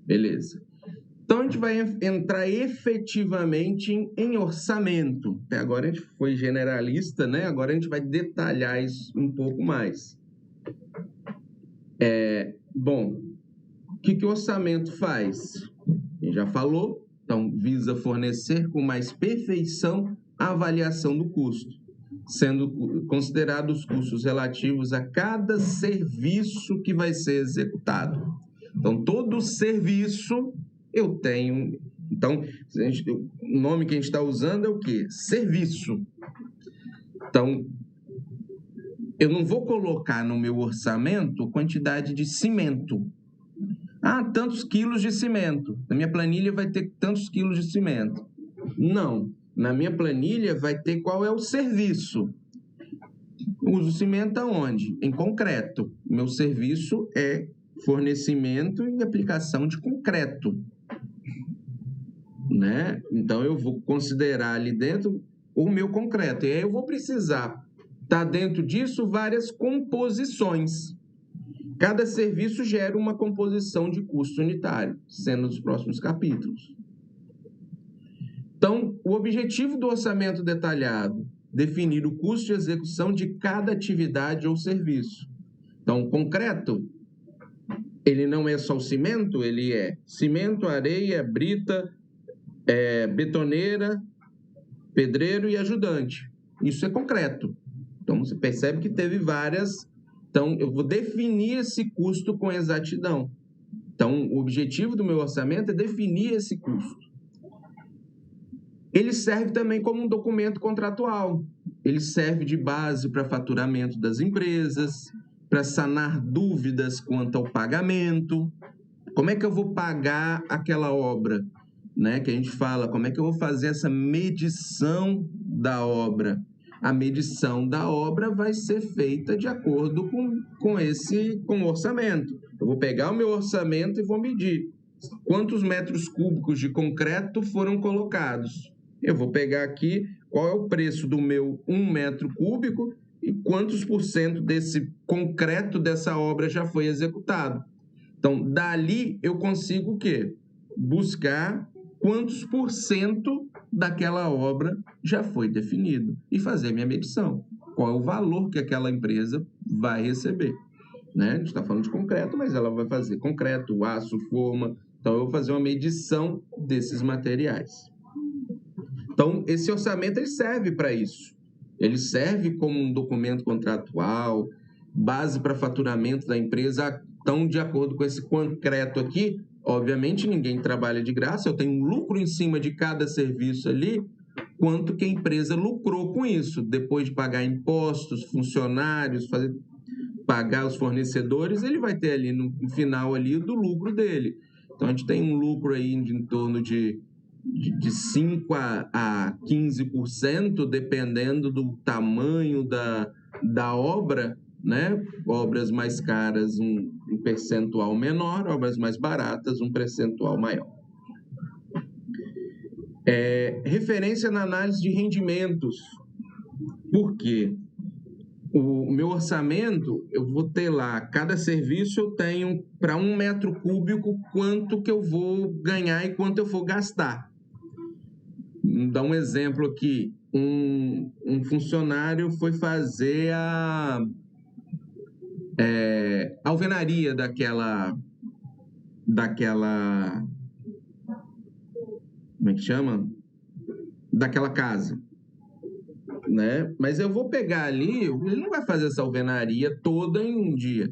Beleza. Então, a gente vai entrar efetivamente em orçamento. Até agora a gente foi generalista, né? Agora a gente vai detalhar isso um pouco mais. Bom, o que o orçamento faz? A gente já falou, então visa fornecer com mais perfeição a avaliação do custo, sendo considerados os custos relativos a cada serviço que vai ser executado. Então, todo serviço eu tenho. Então, o nome que a gente está usando é o quê? Serviço. Então, eu não vou colocar no meu orçamento quantidade de cimento. Ah, tantos quilos de cimento. Na minha planilha vai ter tantos quilos de cimento. Não. Na minha planilha vai ter qual é o serviço. Uso cimento aonde? Em concreto. Meu serviço é fornecimento e aplicação de concreto. Né? Então, eu vou considerar ali dentro o meu concreto. E aí eu vou precisar estar dentro disso várias composições. Cada serviço gera uma composição de custo unitário, sendo nos próximos capítulos. Então, o objetivo do orçamento detalhado, definir o custo de execução de cada atividade ou serviço. Então, concreto, ele não é só o cimento, ele é cimento, areia, brita, betoneira, pedreiro e ajudante. Isso é concreto. Então, você percebe que teve várias. Então, eu vou definir esse custo com exatidão. Então, o objetivo do meu orçamento é definir esse custo. Ele serve também como um documento contratual. Ele serve de base para faturamento das empresas, para sanar dúvidas quanto ao pagamento. Como é que eu vou pagar aquela obra? Né, que a gente fala, como é que eu vou fazer essa medição da obra? A medição da obra vai ser feita de acordo com o orçamento. Eu vou pegar o meu orçamento e vou medir quantos metros cúbicos de concreto foram colocados. Eu vou pegar aqui qual é o preço do meu 1 metro cúbico e quantos por cento desse concreto dessa obra já foi executado. Então, dali eu consigo o quê? Buscar quantos por cento daquela obra já foi definido e fazer minha medição. Qual é o valor que aquela empresa vai receber? Né? A gente está falando de concreto, mas ela vai fazer concreto, aço, forma. Então, eu vou fazer uma medição desses materiais. Então, esse orçamento ele serve para isso. Ele serve como um documento contratual, base para faturamento da empresa. Então, de acordo com esse concreto aqui, obviamente ninguém trabalha de graça, eu tenho um lucro em cima de cada serviço ali, quanto que a empresa lucrou com isso, depois de pagar impostos, funcionários, pagar os fornecedores, ele vai ter ali no final ali do lucro dele. Então, a gente tem um lucro aí em torno de 5 a 15%, dependendo do tamanho da obra, né? Obras mais caras, um percentual menor, obras mais baratas, um percentual maior. Referência na análise de rendimentos. Por quê? O meu orçamento, eu vou ter lá, cada serviço eu tenho para 1 metro cúbico quanto que eu vou ganhar e quanto eu vou gastar. Vou dar um exemplo aqui. Um funcionário foi fazer a alvenaria daquela... Como é que chama? Daquela casa. Né? Mas eu vou pegar ali, ele não vai fazer essa alvenaria toda em um dia.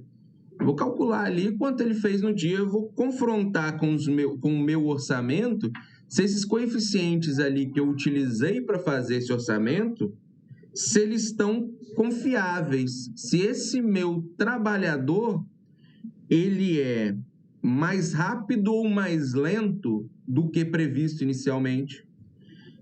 Eu vou calcular ali quanto ele fez no dia, eu vou confrontar com o meu orçamento, se esses coeficientes ali que eu utilizei para fazer esse orçamento, se eles estão confiáveis, se esse meu trabalhador, ele é mais rápido ou mais lento do que previsto inicialmente.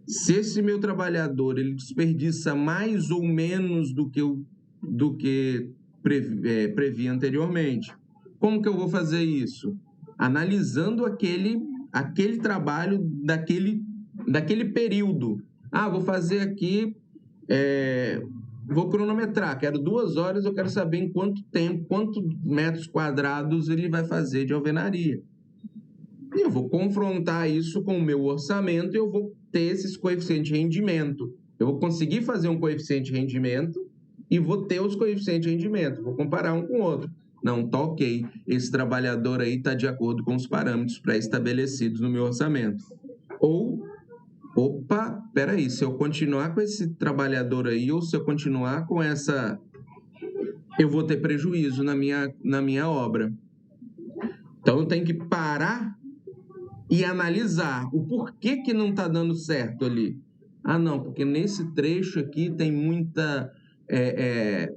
Se esse meu trabalhador ele desperdiça mais ou menos do que previ anteriormente. Como que eu vou fazer isso? Analisando aquele trabalho daquele período. Vou fazer aqui, vou cronometrar, quero 2 horas, eu quero saber em quanto tempo, quantos metros quadrados ele vai fazer de alvenaria. E eu vou confrontar isso com o meu orçamento e eu vou ter esses coeficientes de rendimento. Eu vou conseguir fazer um coeficiente de rendimento e vou ter os coeficientes de rendimento. Vou comparar um com o outro. Não, tá ok. Esse trabalhador aí está de acordo com os parâmetros pré-estabelecidos no meu orçamento. Ou, opa, peraí, se eu continuar com esse trabalhador aí, ou se eu continuar com essa, eu vou ter prejuízo na minha obra. Então, eu tenho que parar e analisar o porquê que não está dando certo ali. Ah, não, porque nesse trecho aqui tem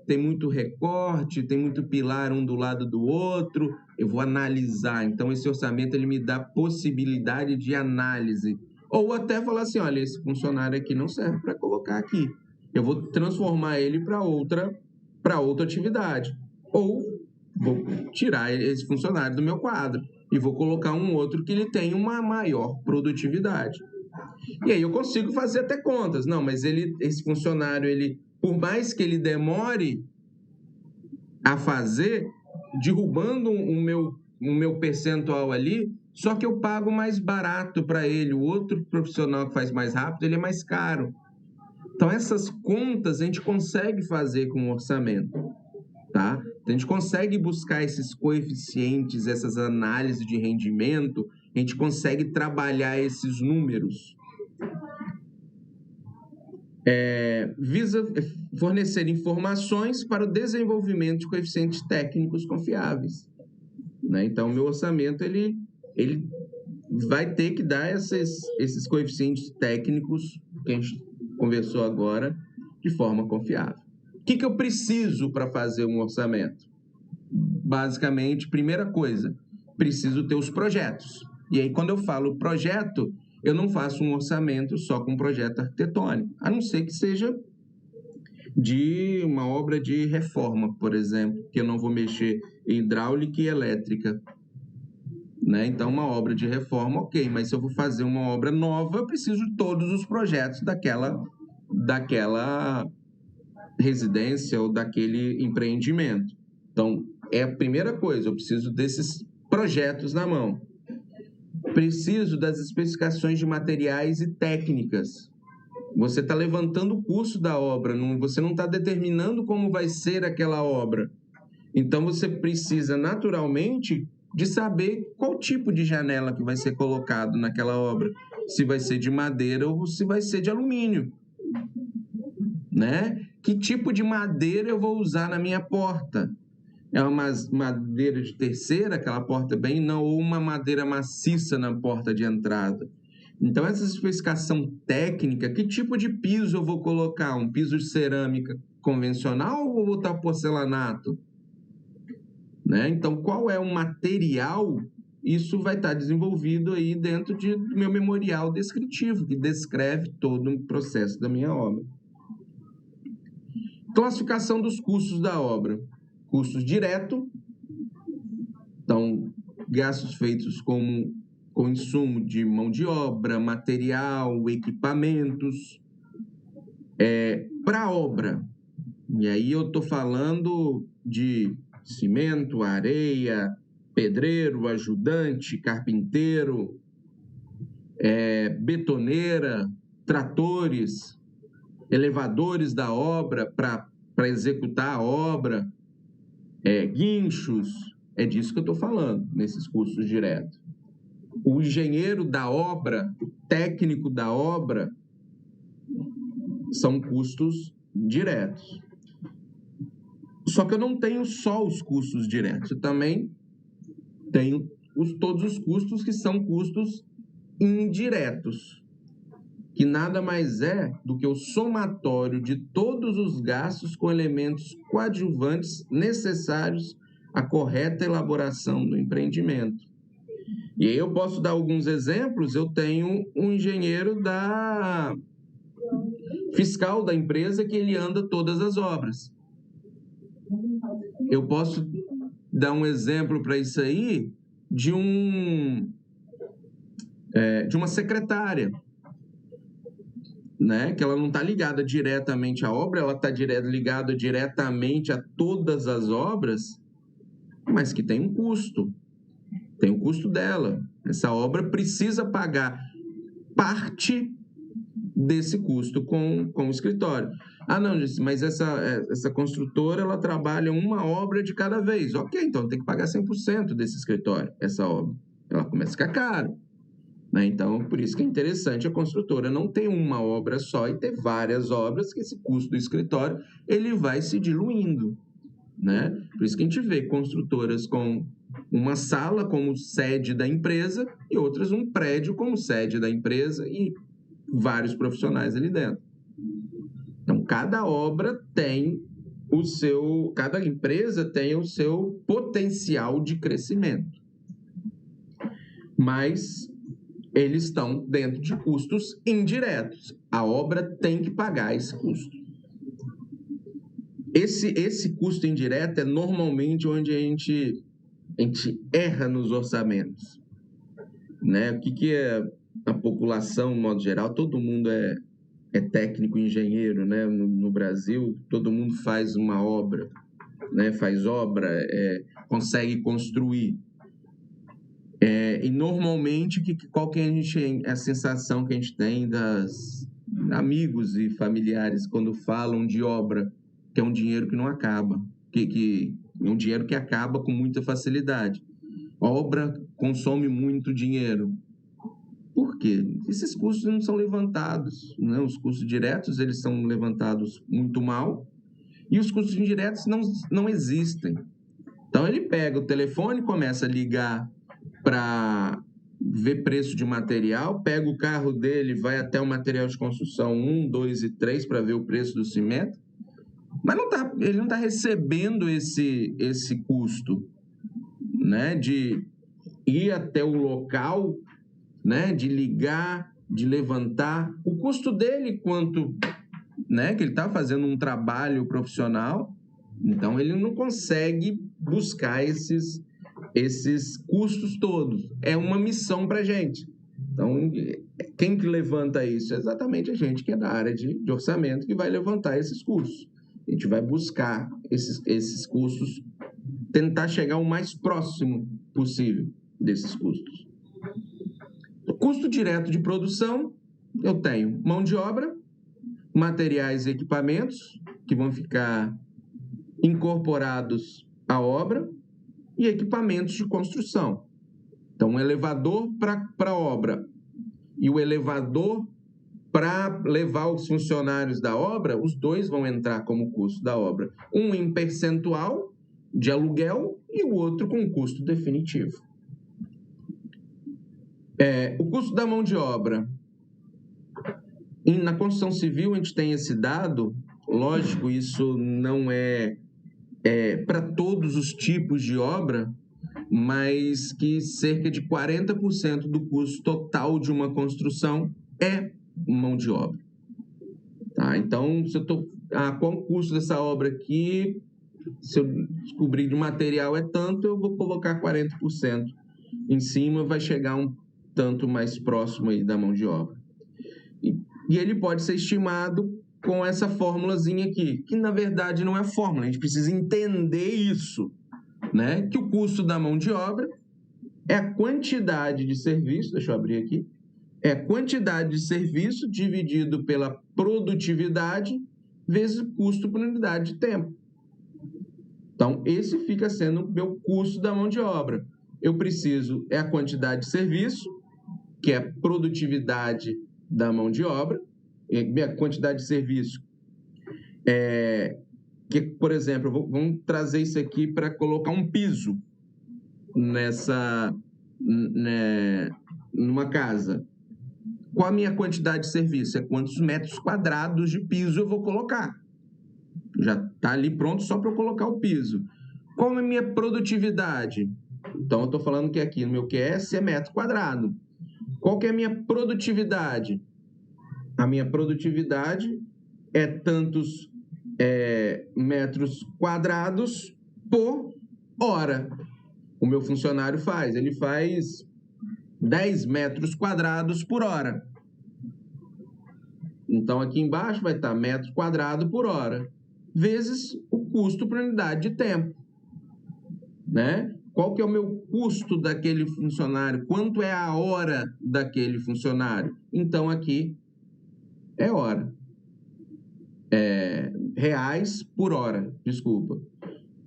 tem muito recorte, tem muito pilar um do lado do outro, eu vou analisar. Então, esse orçamento ele me dá possibilidade de análise. Ou até falar assim, olha, esse funcionário aqui não serve para colocar aqui. Eu vou transformar ele para outra atividade. Ou vou tirar esse funcionário do meu quadro e vou colocar um outro que ele tem uma maior produtividade. E aí eu consigo fazer até contas. Não, mas esse funcionário, por mais que ele demore a fazer, derrubando o meu percentual ali, só que eu pago mais barato para ele. O outro profissional que faz mais rápido, ele é mais caro. Então, essas contas a gente consegue fazer com o orçamento, tá? Então, a gente consegue buscar esses coeficientes, essas análises de rendimento, a gente consegue trabalhar esses números. Visa fornecer informações para o desenvolvimento de coeficientes técnicos confiáveis, né? Então, o meu orçamento ele vai ter que dar esses coeficientes técnicos que a gente conversou agora de forma confiável. O que eu preciso para fazer um orçamento? Basicamente, primeira coisa, preciso ter os projetos. E aí, quando eu falo projeto, eu não faço um orçamento só com projeto arquitetônico, a não ser que seja de uma obra de reforma, por exemplo, que eu não vou mexer em hidráulica e elétrica, né? Então, uma obra de reforma, ok, mas se eu vou fazer uma obra nova, eu preciso de todos os projetos daquela residência ou daquele empreendimento. Então, é a primeira coisa, eu preciso desses projetos na mão. Preciso das especificações de materiais e técnicas. Você está levantando o custo da obra, você não está determinando como vai ser aquela obra. Então, você precisa, naturalmente, de saber qual tipo de janela que vai ser colocado naquela obra. Se vai ser de madeira ou se vai ser de alumínio, né? Que tipo de madeira eu vou usar na minha porta? É uma madeira de terceira, aquela porta bem, não, ou uma madeira maciça na porta de entrada. Então, essa especificação técnica, que tipo de piso eu vou colocar? Um piso de cerâmica convencional ou vou botar porcelanato? Né? Então, qual é o material? Isso vai estar desenvolvido aí dentro do meu memorial descritivo, que descreve todo o processo da minha obra. Classificação dos custos da obra. Custos diretos, então, gastos feitos com insumo de mão de obra, material, equipamentos. Para obra, e aí eu estou falando de cimento, areia, pedreiro, ajudante, carpinteiro, betoneira, tratores, elevadores da obra para executar a obra, guinchos, é disso que eu estou falando, nesses custos diretos. O engenheiro da obra, o técnico da obra, são custos diretos. Só que eu não tenho só os custos diretos, eu também tenho todos os custos que são custos indiretos, que nada mais é do que o somatório de todos os gastos com elementos coadjuvantes necessários à correta elaboração do empreendimento. E aí eu posso dar alguns exemplos. Eu tenho um engenheiro fiscal da empresa que ele anda todas as obras. Eu posso dar um exemplo para isso aí de uma secretária, né? Que ela não está ligada diretamente à obra, ela está ligada diretamente a todas as obras, mas que tem um custo. tem o custo dela. Essa obra precisa pagar parte desse custo com o escritório. Ah, não, mas essa construtora, ela trabalha uma obra de cada vez. Ok, então tem que pagar 100% desse escritório, essa obra. Ela começa a ficar caro. Né? Então, por isso que é interessante a construtora não ter uma obra só e ter várias obras, que esse custo do escritório ele vai se diluindo. Né? Por isso que a gente vê construtoras com uma sala como sede da empresa e outras um prédio como sede da empresa e vários profissionais ali dentro. Então, cada obra tem cada empresa tem o seu potencial de crescimento. Mas eles estão dentro de custos indiretos. A obra tem que pagar esse custo. Esse custo indireto é normalmente onde a gente erra nos orçamentos. Né? O que é a população, no modo geral? Todo mundo é técnico, engenheiro, né? No Brasil, todo mundo faz uma obra, né? Faz obra, consegue construir. E normalmente, qual que é a sensação que a gente tem das amigos e familiares quando falam de obra, que é um dinheiro que não acaba, que é um dinheiro que acaba com muita facilidade. A obra consome muito dinheiro. Por quê? Esses custos não são levantados, né? Os custos diretos eles são levantados muito mal e os custos indiretos não existem. Então, ele pega o telefone, começa a ligar para ver preço de material, pega o carro dele, vai até o material de construção 1, 2 e 3 para ver o preço do cimento, mas ele não está recebendo esse custo, né, de ir até o local, né, de ligar, de levantar. O custo dele, quanto, né, que ele está fazendo um trabalho profissional, então ele não consegue buscar esses custos todos. É uma missão para a gente. Então, quem que levanta isso? É exatamente a gente que é da área de orçamento que vai levantar esses custos. A gente vai buscar esses custos, tentar chegar o mais próximo possível desses custos. O custo direto de produção, eu tenho mão de obra, materiais e equipamentos que vão ficar incorporados à obra e equipamentos de construção. Então, um elevador para a obra e o elevador para levar os funcionários da obra, os dois vão entrar como custo da obra. Um em percentual de aluguel e o outro com custo definitivo. O custo da mão de obra. Na construção civil, a gente tem esse dado. Lógico, isso não é para todos os tipos de obra, mas que cerca de 40% do custo total de uma construção é mão de obra. Tá? Então, se eu qual o custo dessa obra aqui? Se eu descobrir de material é tanto, eu vou colocar 40% em cima, vai chegar um tanto mais próximo aí da mão de obra. E ele pode ser estimado com essa formulazinha aqui, que na verdade não é fórmula, a gente precisa entender isso, né? Que o custo da mão de obra é a quantidade de serviço, deixa eu abrir aqui, é a quantidade de serviço dividido pela produtividade vezes o custo por unidade de tempo. Então, esse fica sendo o meu custo da mão de obra. Eu preciso, a quantidade de serviço, que é a produtividade da mão de obra, minha quantidade de serviço. Que, por exemplo, vamos trazer isso aqui para colocar um piso numa casa. Qual a minha quantidade de serviço? É quantos metros quadrados de piso eu vou colocar. Já está ali pronto só para eu colocar o piso. Qual é a minha produtividade? Então, eu estou falando que aqui no meu QS é metro quadrado. Qual que é a minha produtividade? A minha produtividade é tantos metros quadrados por hora. O meu funcionário ele faz 10 metros quadrados por hora. Então, aqui embaixo vai estar metro quadrado por hora, vezes o custo por unidade de tempo. Né? Qual que é o meu custo daquele funcionário? Quanto é a hora daquele funcionário? Então, aqui é hora. Reais por hora, desculpa.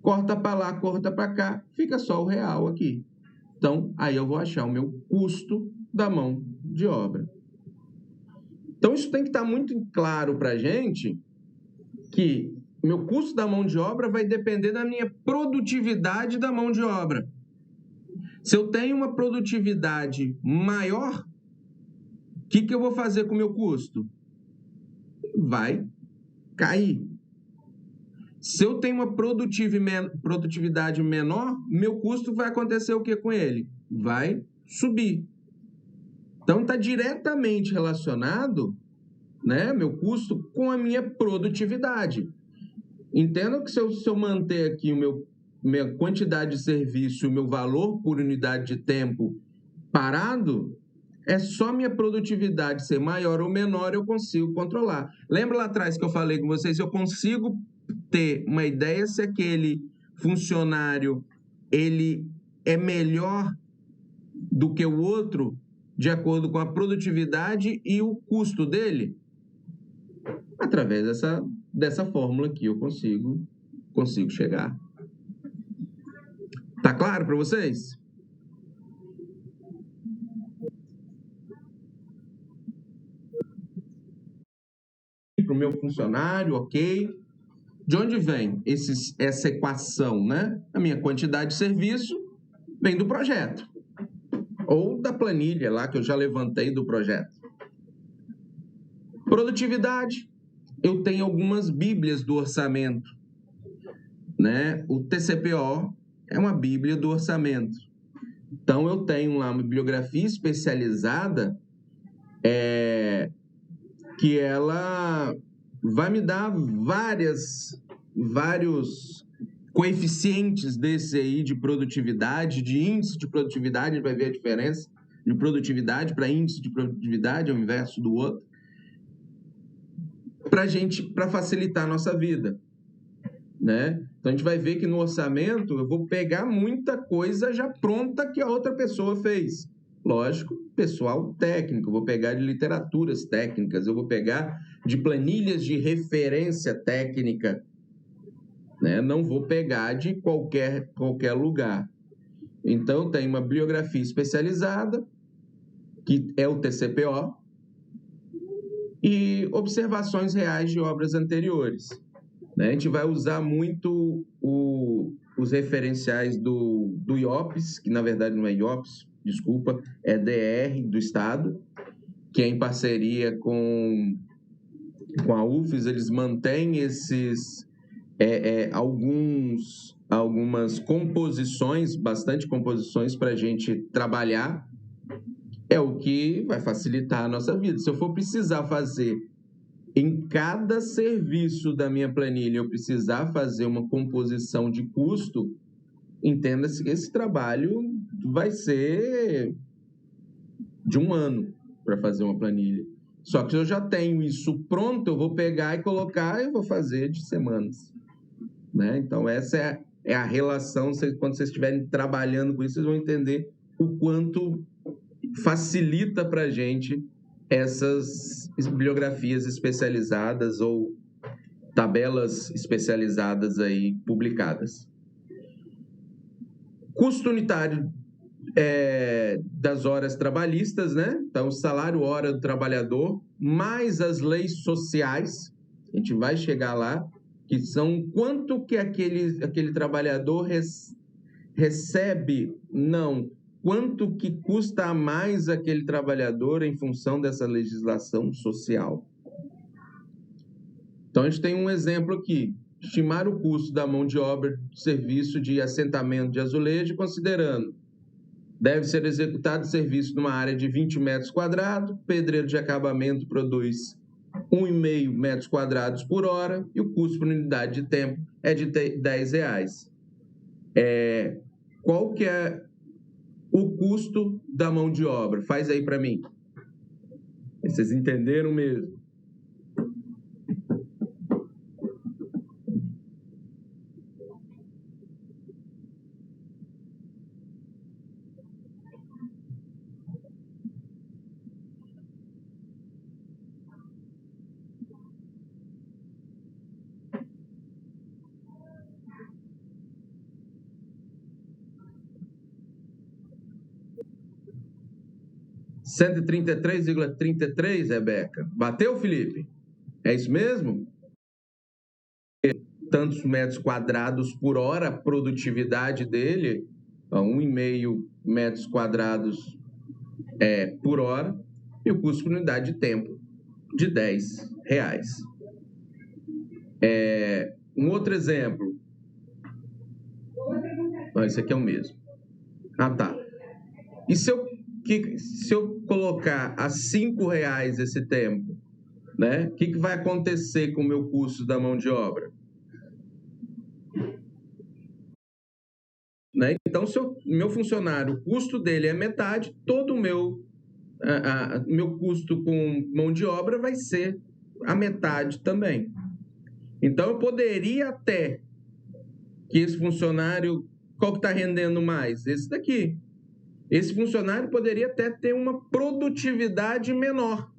Corta para lá, corta para cá, fica só o real aqui. Então, aí eu vou achar o meu custo da mão de obra. Então, isso tem que estar muito claro para a gente que meu custo da mão de obra vai depender da minha produtividade da mão de obra. Se eu tenho uma produtividade maior, o que eu vou fazer com o meu custo? Vai cair. Se eu tenho uma produtividade menor, meu custo vai acontecer o que com ele? Vai subir. Então, está diretamente relacionado, né, meu custo com a minha produtividade. Entenda que se eu manter aqui minha quantidade de serviço, o meu valor por unidade de tempo parado, é só minha produtividade ser maior ou menor, eu consigo controlar. Lembra lá atrás que eu falei com vocês, eu consigo ter uma ideia se aquele funcionário ele é melhor do que o outro de acordo com a produtividade e o custo dele? Através dessa fórmula aqui eu consigo chegar. Tá claro para vocês? Para o meu funcionário, ok. De onde vem essa equação, né? A minha quantidade de serviço vem do projeto. Ou da planilha lá que eu já levantei do projeto. Produtividade. Eu tenho algumas bíblias do orçamento, né? O TCPO é uma bíblia do orçamento. Então, eu tenho lá uma bibliografia especializada que ela vai me dar vários coeficientes desse aí de produtividade, de índice de produtividade, a gente vai ver a diferença de produtividade para índice de produtividade, ao inverso do outro, para facilitar a nossa vida, né? Então, a gente vai ver que no orçamento eu vou pegar muita coisa já pronta que a outra pessoa fez. Lógico, pessoal técnico, eu vou pegar de literaturas técnicas, eu vou pegar de planilhas de referência técnica, né? Não vou pegar de qualquer lugar. Então, tem uma bibliografia especializada, que é o TCPO, e observações reais de obras anteriores. A gente vai usar muito os referenciais do IOPS, que na verdade não é IOPS, desculpa, é DR do Estado, que é em parceria com a UFES, eles mantêm algumas composições, bastante composições para a gente trabalhar, é o que vai facilitar a nossa vida. Se eu for precisar fazer em cada serviço da minha planilha, eu precisar fazer uma composição de custo, entenda-se que esse trabalho vai ser de 1 ano para fazer uma planilha. Só que se eu já tenho isso pronto, eu vou pegar e colocar e vou fazer de semanas, né? Então, essa é a relação. Quando vocês estiverem trabalhando com isso, vocês vão entender o quanto facilita para a gente essas bibliografias especializadas ou tabelas especializadas aí publicadas. Custo unitário das horas trabalhistas, né? Então, salário hora do trabalhador, mais as leis sociais, a gente vai chegar lá, que são quanto que aquele trabalhador recebe, não, quanto que custa a mais aquele trabalhador em função dessa legislação social. Então, a gente tem um exemplo aqui. Estimar o custo da mão de obra de serviço de assentamento de azulejo, considerando deve ser executado serviço numa área de 20 metros quadrados, pedreiro de acabamento produz 1,5 metros quadrados por hora e o custo por unidade de tempo é de R$10. Qual que é o custo da mão de obra? Faz aí para mim. Vocês entenderam mesmo? 133,33, Rebeca. Bateu, Felipe? É isso mesmo? Tantos metros quadrados por hora, a produtividade dele, 1,5 metros quadrados por hora, e o custo por unidade de tempo de R$10. Um outro exemplo. Esse aqui é o mesmo. Ah, tá. E se eu colocar a R$5 esse tempo, né? O que vai acontecer com o meu custo da mão de obra? Né? Então, se meu funcionário, o custo dele é metade, todo o meu custo com mão de obra vai ser a metade também. Então, eu poderia até que esse funcionário, qual que está rendendo mais? Esse daqui. Esse funcionário poderia até ter uma produtividade menor.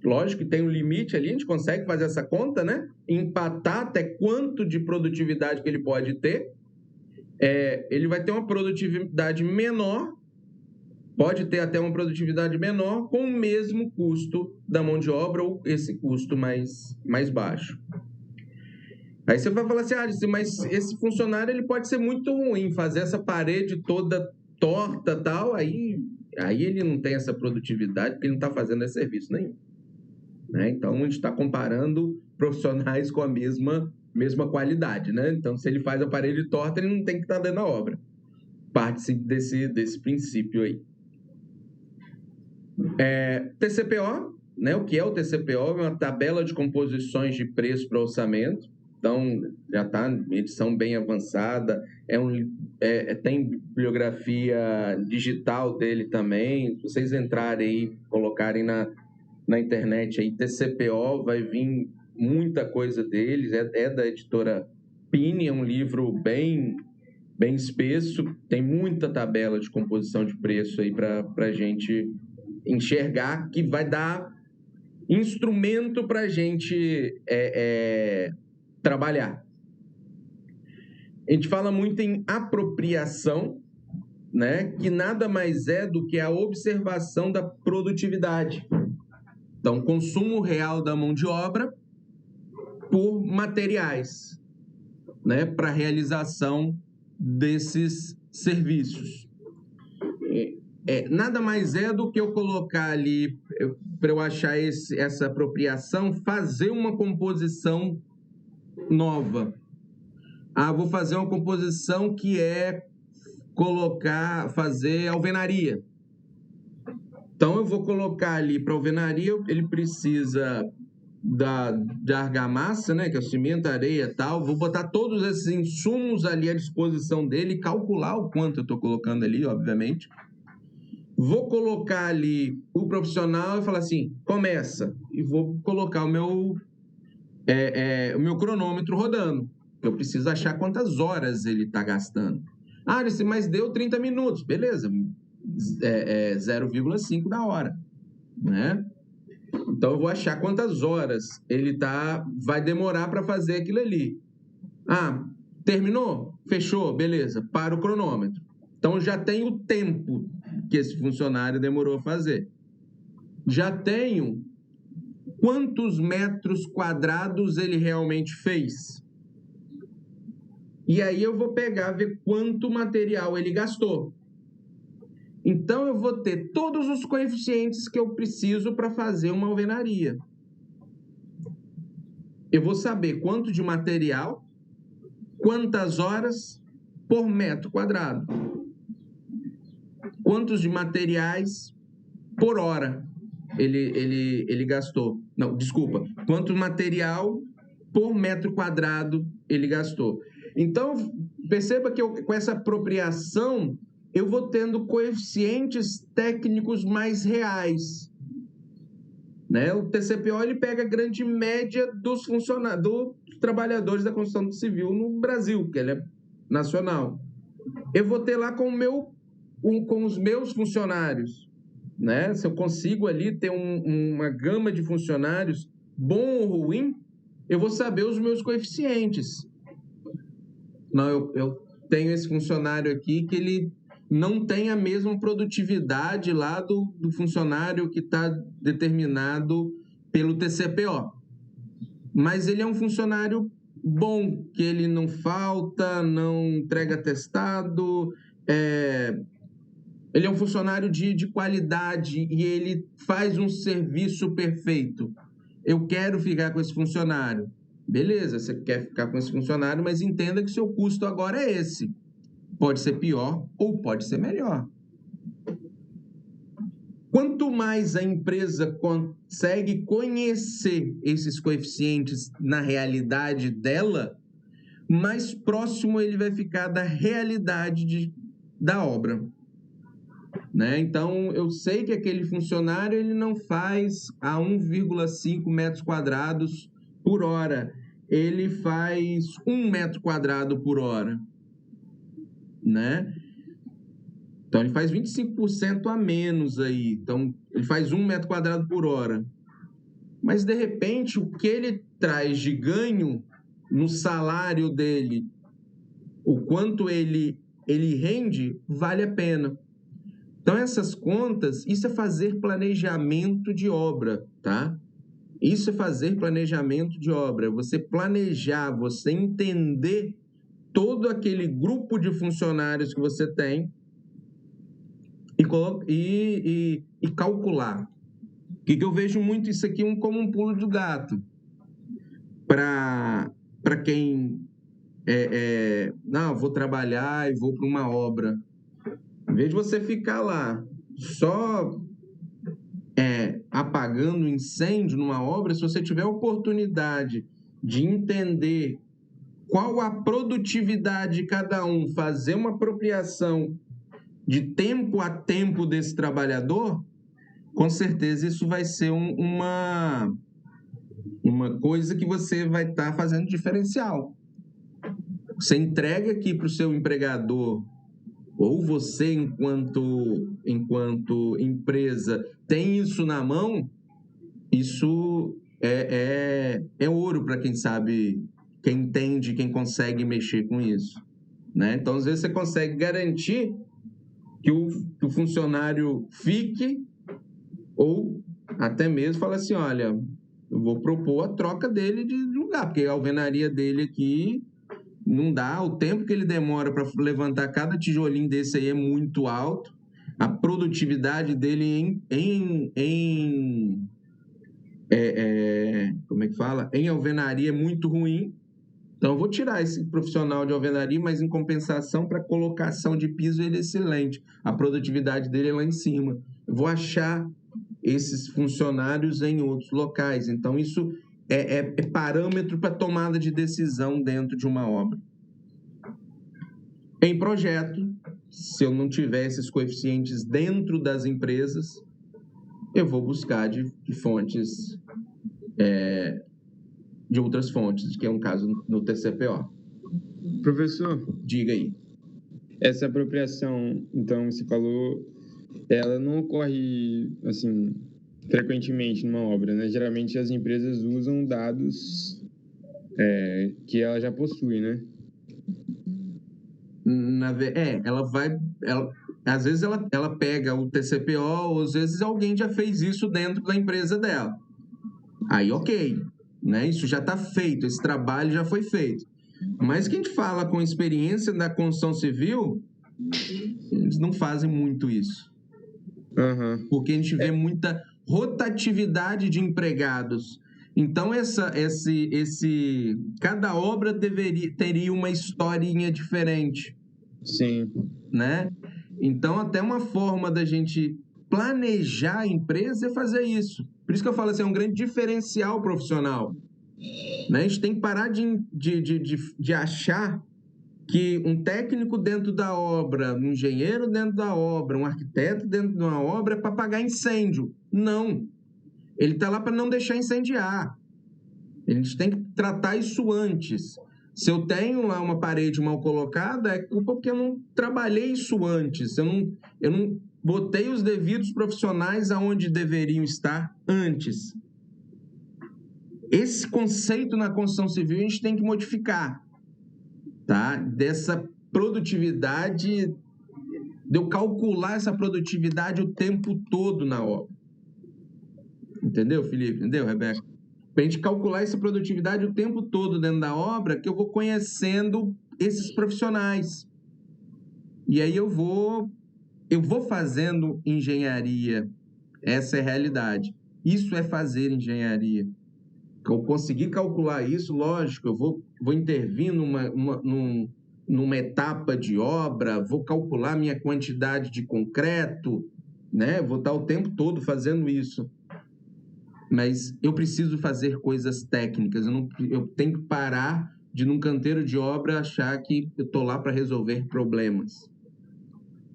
Lógico que tem um limite ali, a gente consegue fazer essa conta, né? Empatar até quanto de produtividade que ele pode ter. Ele vai ter uma produtividade menor, pode ter até uma produtividade menor com o mesmo custo da mão de obra ou esse custo mais baixo. Aí você vai falar assim, mas esse funcionário ele pode ser muito ruim, fazer essa parede toda torta e tal, aí ele não tem essa produtividade porque ele não está fazendo esse serviço nenhum. Né? Então, a gente está comparando profissionais com a mesma qualidade. Né? Então, se ele faz a parede torta, ele não tem que estar dando a obra. Parte desse princípio aí. TCPO, né? O que é o TCPO? É uma tabela de composições de preço para orçamento. Então, já está em edição bem avançada. Tem bibliografia digital dele também. Se vocês entrarem aí, colocarem na internet aí, TCPO, vai vir muita coisa deles. É da editora Pini, é um livro bem espesso. Tem muita tabela de composição de preço aí para a gente enxergar, que vai dar instrumento para a gente trabalhar. A gente fala muito em apropriação, né, que nada mais é do que a observação da produtividade. Então, consumo real da mão de obra por materiais, né, para a realização desses serviços. Nada mais é do que eu colocar ali, para eu achar essa apropriação, fazer uma composição nova. Vou fazer uma composição que é fazer alvenaria. Então, eu vou colocar ali para alvenaria, ele precisa de argamassa, né, que é o cimento, areia e tal. Vou botar todos esses insumos ali à disposição dele, calcular o quanto eu estou colocando ali, obviamente. Vou colocar ali o profissional e falar assim, começa. E vou colocar o meu cronômetro rodando. Eu preciso achar quantas horas ele está gastando. Mas deu 30 minutos. Beleza. 0,5 da hora. Né? Então, eu vou achar quantas horas ele vai demorar para fazer aquilo ali. Terminou? Fechou? Beleza. Para o cronômetro. Então, já tenho o tempo que esse funcionário demorou a fazer. Já tenho quantos metros quadrados ele realmente fez. E aí eu vou ver quanto material ele gastou. Então, eu vou ter todos os coeficientes que eu preciso para fazer uma alvenaria. Eu vou saber quanto de material, quantas horas por metro quadrado. Quantos de materiais por hora ele gastou. Não, desculpa. Quanto material por metro quadrado ele gastou. Então, perceba que com essa apropriação, eu vou tendo coeficientes técnicos mais reais. Né? O TCPO ele pega a grande média dos trabalhadores da construção civil no Brasil, que ele é nacional. Eu vou ter lá com os meus funcionários. Né? Se eu consigo ali ter uma gama de funcionários, bom ou ruim, eu vou saber os meus coeficientes. Não, eu tenho esse funcionário aqui que não tem a mesma produtividade lá do funcionário que está determinado pelo TCPO. Mas ele é um funcionário bom, que ele não falta, não entrega atestado, ele é um funcionário de qualidade e ele faz um serviço perfeito. Eu quero ficar com esse funcionário. Beleza, você quer ficar com esse funcionário, mas entenda que seu custo agora é esse. Pode ser pior ou pode ser melhor. Quanto mais a empresa consegue conhecer esses coeficientes na realidade dela, mais próximo ele vai ficar da realidade da obra. Né? Então, eu sei que aquele funcionário ele não faz a 1,5 metros quadrados por hora. Ele faz 1 metro quadrado por hora. Né? Então, ele faz 25% a menos aí. Então, ele faz 1 metro quadrado por hora. Mas, de repente, o que ele traz de ganho no salário dele, o quanto ele rende, vale a pena. Então, essas contas, isso é fazer planejamento de obra, tá? Isso é fazer planejamento de obra. Você planejar, você entender todo aquele grupo de funcionários que você tem e calcular. O que eu vejo muito isso aqui como um pulo do gato. Para quem não, vou trabalhar e vou para uma obra. Em vez de você ficar lá só apagando incêndio numa obra, se você tiver a oportunidade de entender qual a produtividade de cada um, fazer uma apropriação de tempo a tempo desse trabalhador, com certeza isso vai ser uma coisa que você vai estar fazendo diferencial. Você entrega aqui para o seu empregador, ou você, enquanto empresa, tem isso na mão, isso é ouro para quem sabe, quem entende, quem consegue mexer com isso. Né? Então, às vezes, você consegue garantir que o funcionário fique, ou até mesmo fala assim, olha, eu vou propor a troca dele de lugar, porque a alvenaria dele aqui não dá, o tempo que ele demora para levantar cada tijolinho desse aí é muito alto, a produtividade dele como é que fala? Em alvenaria é muito ruim, então eu vou tirar esse profissional de alvenaria, mas em compensação para colocação de piso ele é excelente, a produtividade dele é lá em cima, eu vou achar esses funcionários em outros locais, então isso é parâmetro para tomada de decisão dentro de uma obra. Em projeto, se eu não tiver esses coeficientes dentro das empresas, eu vou buscar de fontes, de outras fontes, que é um caso no TCPO. Professor? Diga aí. Essa apropriação, então, você falou, ela não ocorre, assim, frequentemente numa obra, né? Geralmente as empresas usam dados que ela já possui, né? Às vezes ela pega o TCPO, ou às vezes alguém já fez isso dentro da empresa dela. Aí, ok, né? Isso já está feito, esse trabalho já foi feito. Mas quem fala com experiência da construção civil, eles não fazem muito isso. Uhum. Porque a gente vê muita rotatividade de empregados. Então, cada obra teria uma historinha diferente. Sim. Né? Então, até uma forma da gente planejar a empresa é fazer isso. Por isso que eu falo assim, é um grande diferencial profissional. Né? A gente tem que parar de achar que um técnico dentro da obra, um engenheiro dentro da obra, um arquiteto dentro de uma obra é para apagar incêndio. Não. Ele está lá para não deixar incendiar. A gente tem que tratar isso antes. Se eu tenho lá uma parede mal colocada, é culpa porque eu não trabalhei isso antes. Eu não botei os devidos profissionais aonde deveriam estar antes. Esse conceito na construção civil a gente tem que modificar, tá? Dessa produtividade de eu calcular essa produtividade o tempo todo na obra. Entendeu, Felipe? Entendeu, Rebeca? Para a gente calcular essa produtividade o tempo todo dentro da obra, que eu vou conhecendo esses profissionais. E aí eu vou fazendo engenharia. Essa é a realidade. Isso é fazer engenharia. Eu conseguir calcular isso, lógico, eu vou intervir numa etapa de obra, vou calcular minha quantidade de concreto, né? Vou estar o tempo todo fazendo isso. Mas eu preciso fazer coisas técnicas. Eu tenho que parar de, num canteiro de obra, achar que eu estou lá para resolver problemas.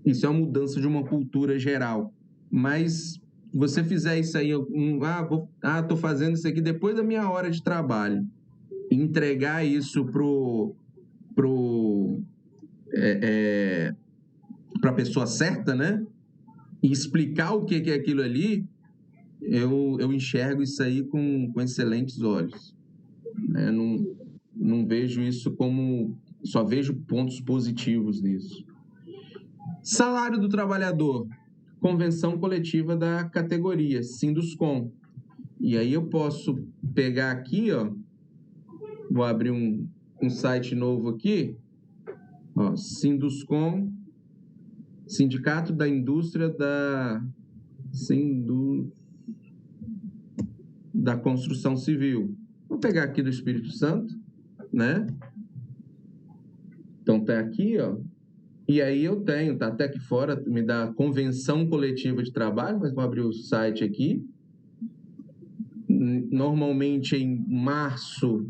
Isso é uma mudança de uma cultura geral. Mas se você fizer isso aí, estou fazendo isso aqui depois da minha hora de trabalho, entregar isso para a pessoa certa, né? E explicar o que é aquilo ali, eu enxergo isso aí com excelentes olhos. Não vejo isso como... Só vejo pontos positivos nisso. Salário do trabalhador. Convenção coletiva da categoria, Sinduscom. E aí eu posso pegar aqui, ó, vou abrir um site novo aqui, ó, Sinduscom, Sindicato da Indústria da Construção Civil. Vou pegar aqui do Espírito Santo, né? Então tá aqui, ó. E aí eu tenho, tá até aqui fora, me dá convenção coletiva de trabalho, mas vou abrir o site aqui. Normalmente em março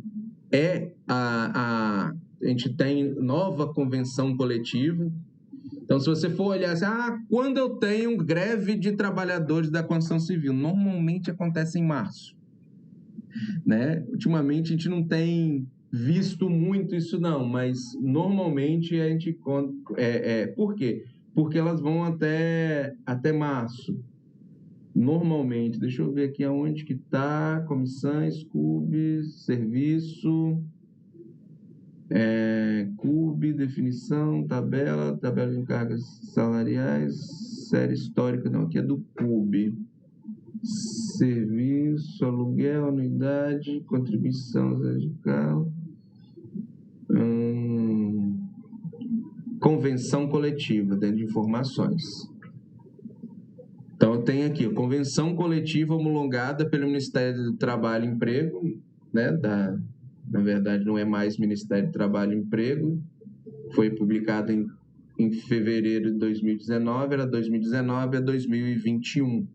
a gente tem nova convenção coletiva. Então, se você for olhar assim, quando eu tenho greve de trabalhadores da construção civil, normalmente acontece em março, né? Ultimamente a gente não tem visto muito isso não, mas normalmente a gente... por quê? Porque elas vão até março. Normalmente, deixa eu ver aqui aonde que está, comissões, CUB, serviço, CUB, definição, tabela de encargas salariais, série histórica, não, aqui é do CUB. Serviço, aluguel, anuidade, contribuição radical, convenção coletiva, dentro de informações. Então, eu tenho aqui a convenção coletiva homologada pelo Ministério do Trabalho e Emprego, né? Na verdade, não é mais Ministério do Trabalho e Emprego, foi publicada em fevereiro de 2019, era 2019 a 2021.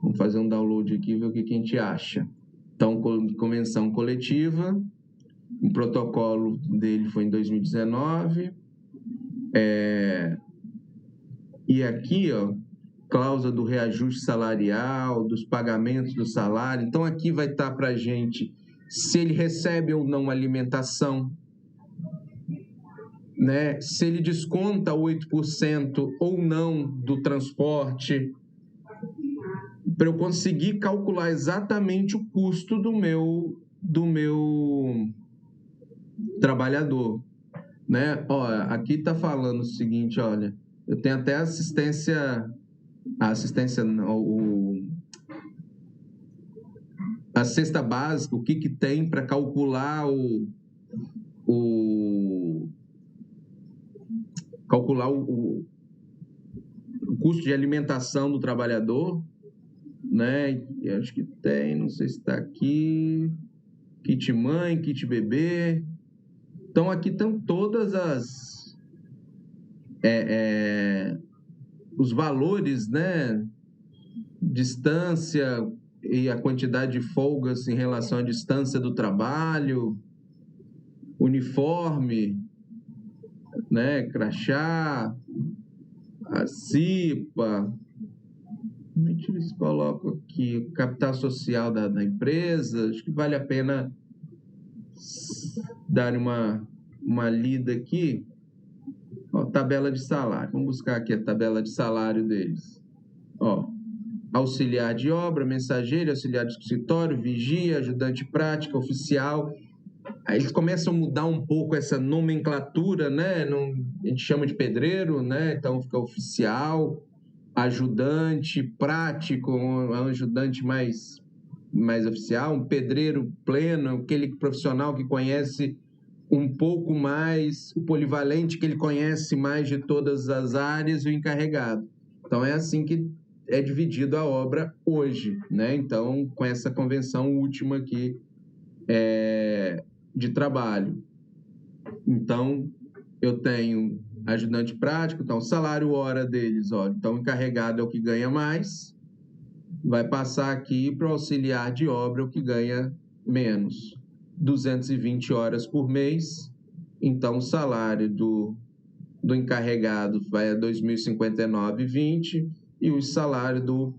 Vamos fazer um download aqui e ver o que a gente acha. Então, convenção coletiva, o protocolo dele foi em 2019. E aqui, ó, cláusula do reajuste salarial, dos pagamentos do salário. Então, aqui vai estar para a gente se ele recebe ou não alimentação, né? Se ele desconta 8% ou não do transporte, para eu conseguir calcular exatamente o custo do meu trabalhador, né? Ó, aqui está falando o seguinte, olha, eu tenho até a cesta básica, o que tem para calcular o custo de alimentação do trabalhador, né? Eu acho que tem, não sei se está aqui, kit mãe, kit bebê. Então aqui estão todas os valores, né? Distância e a quantidade de folgas em relação à distância do trabalho, uniforme, né? Crachá, a CIPA. Como é que eles colocam aqui? O capital social da empresa. Acho que vale a pena dar uma lida aqui. Ó, tabela de salário. Vamos buscar aqui a tabela de salário deles. Ó, auxiliar de obra, mensageiro, auxiliar de escritório, vigia, ajudante prática, oficial. Aí eles começam a mudar um pouco essa nomenclatura, né? A gente chama de pedreiro, né? Então fica oficial, ajudante, prático, um ajudante mais oficial, um pedreiro pleno, aquele profissional que conhece um pouco mais, o polivalente que ele conhece mais de todas as áreas, o encarregado. Então é assim que é dividido a obra hoje, né? Então, com essa convenção última aqui de trabalho. Então, eu tenho ajudante prático, então o salário hora deles, ó, então o encarregado é o que ganha mais, vai passar aqui para o auxiliar de obra, o que ganha menos. 220 horas por mês, então o salário do encarregado vai a 2.059,20 e o salário do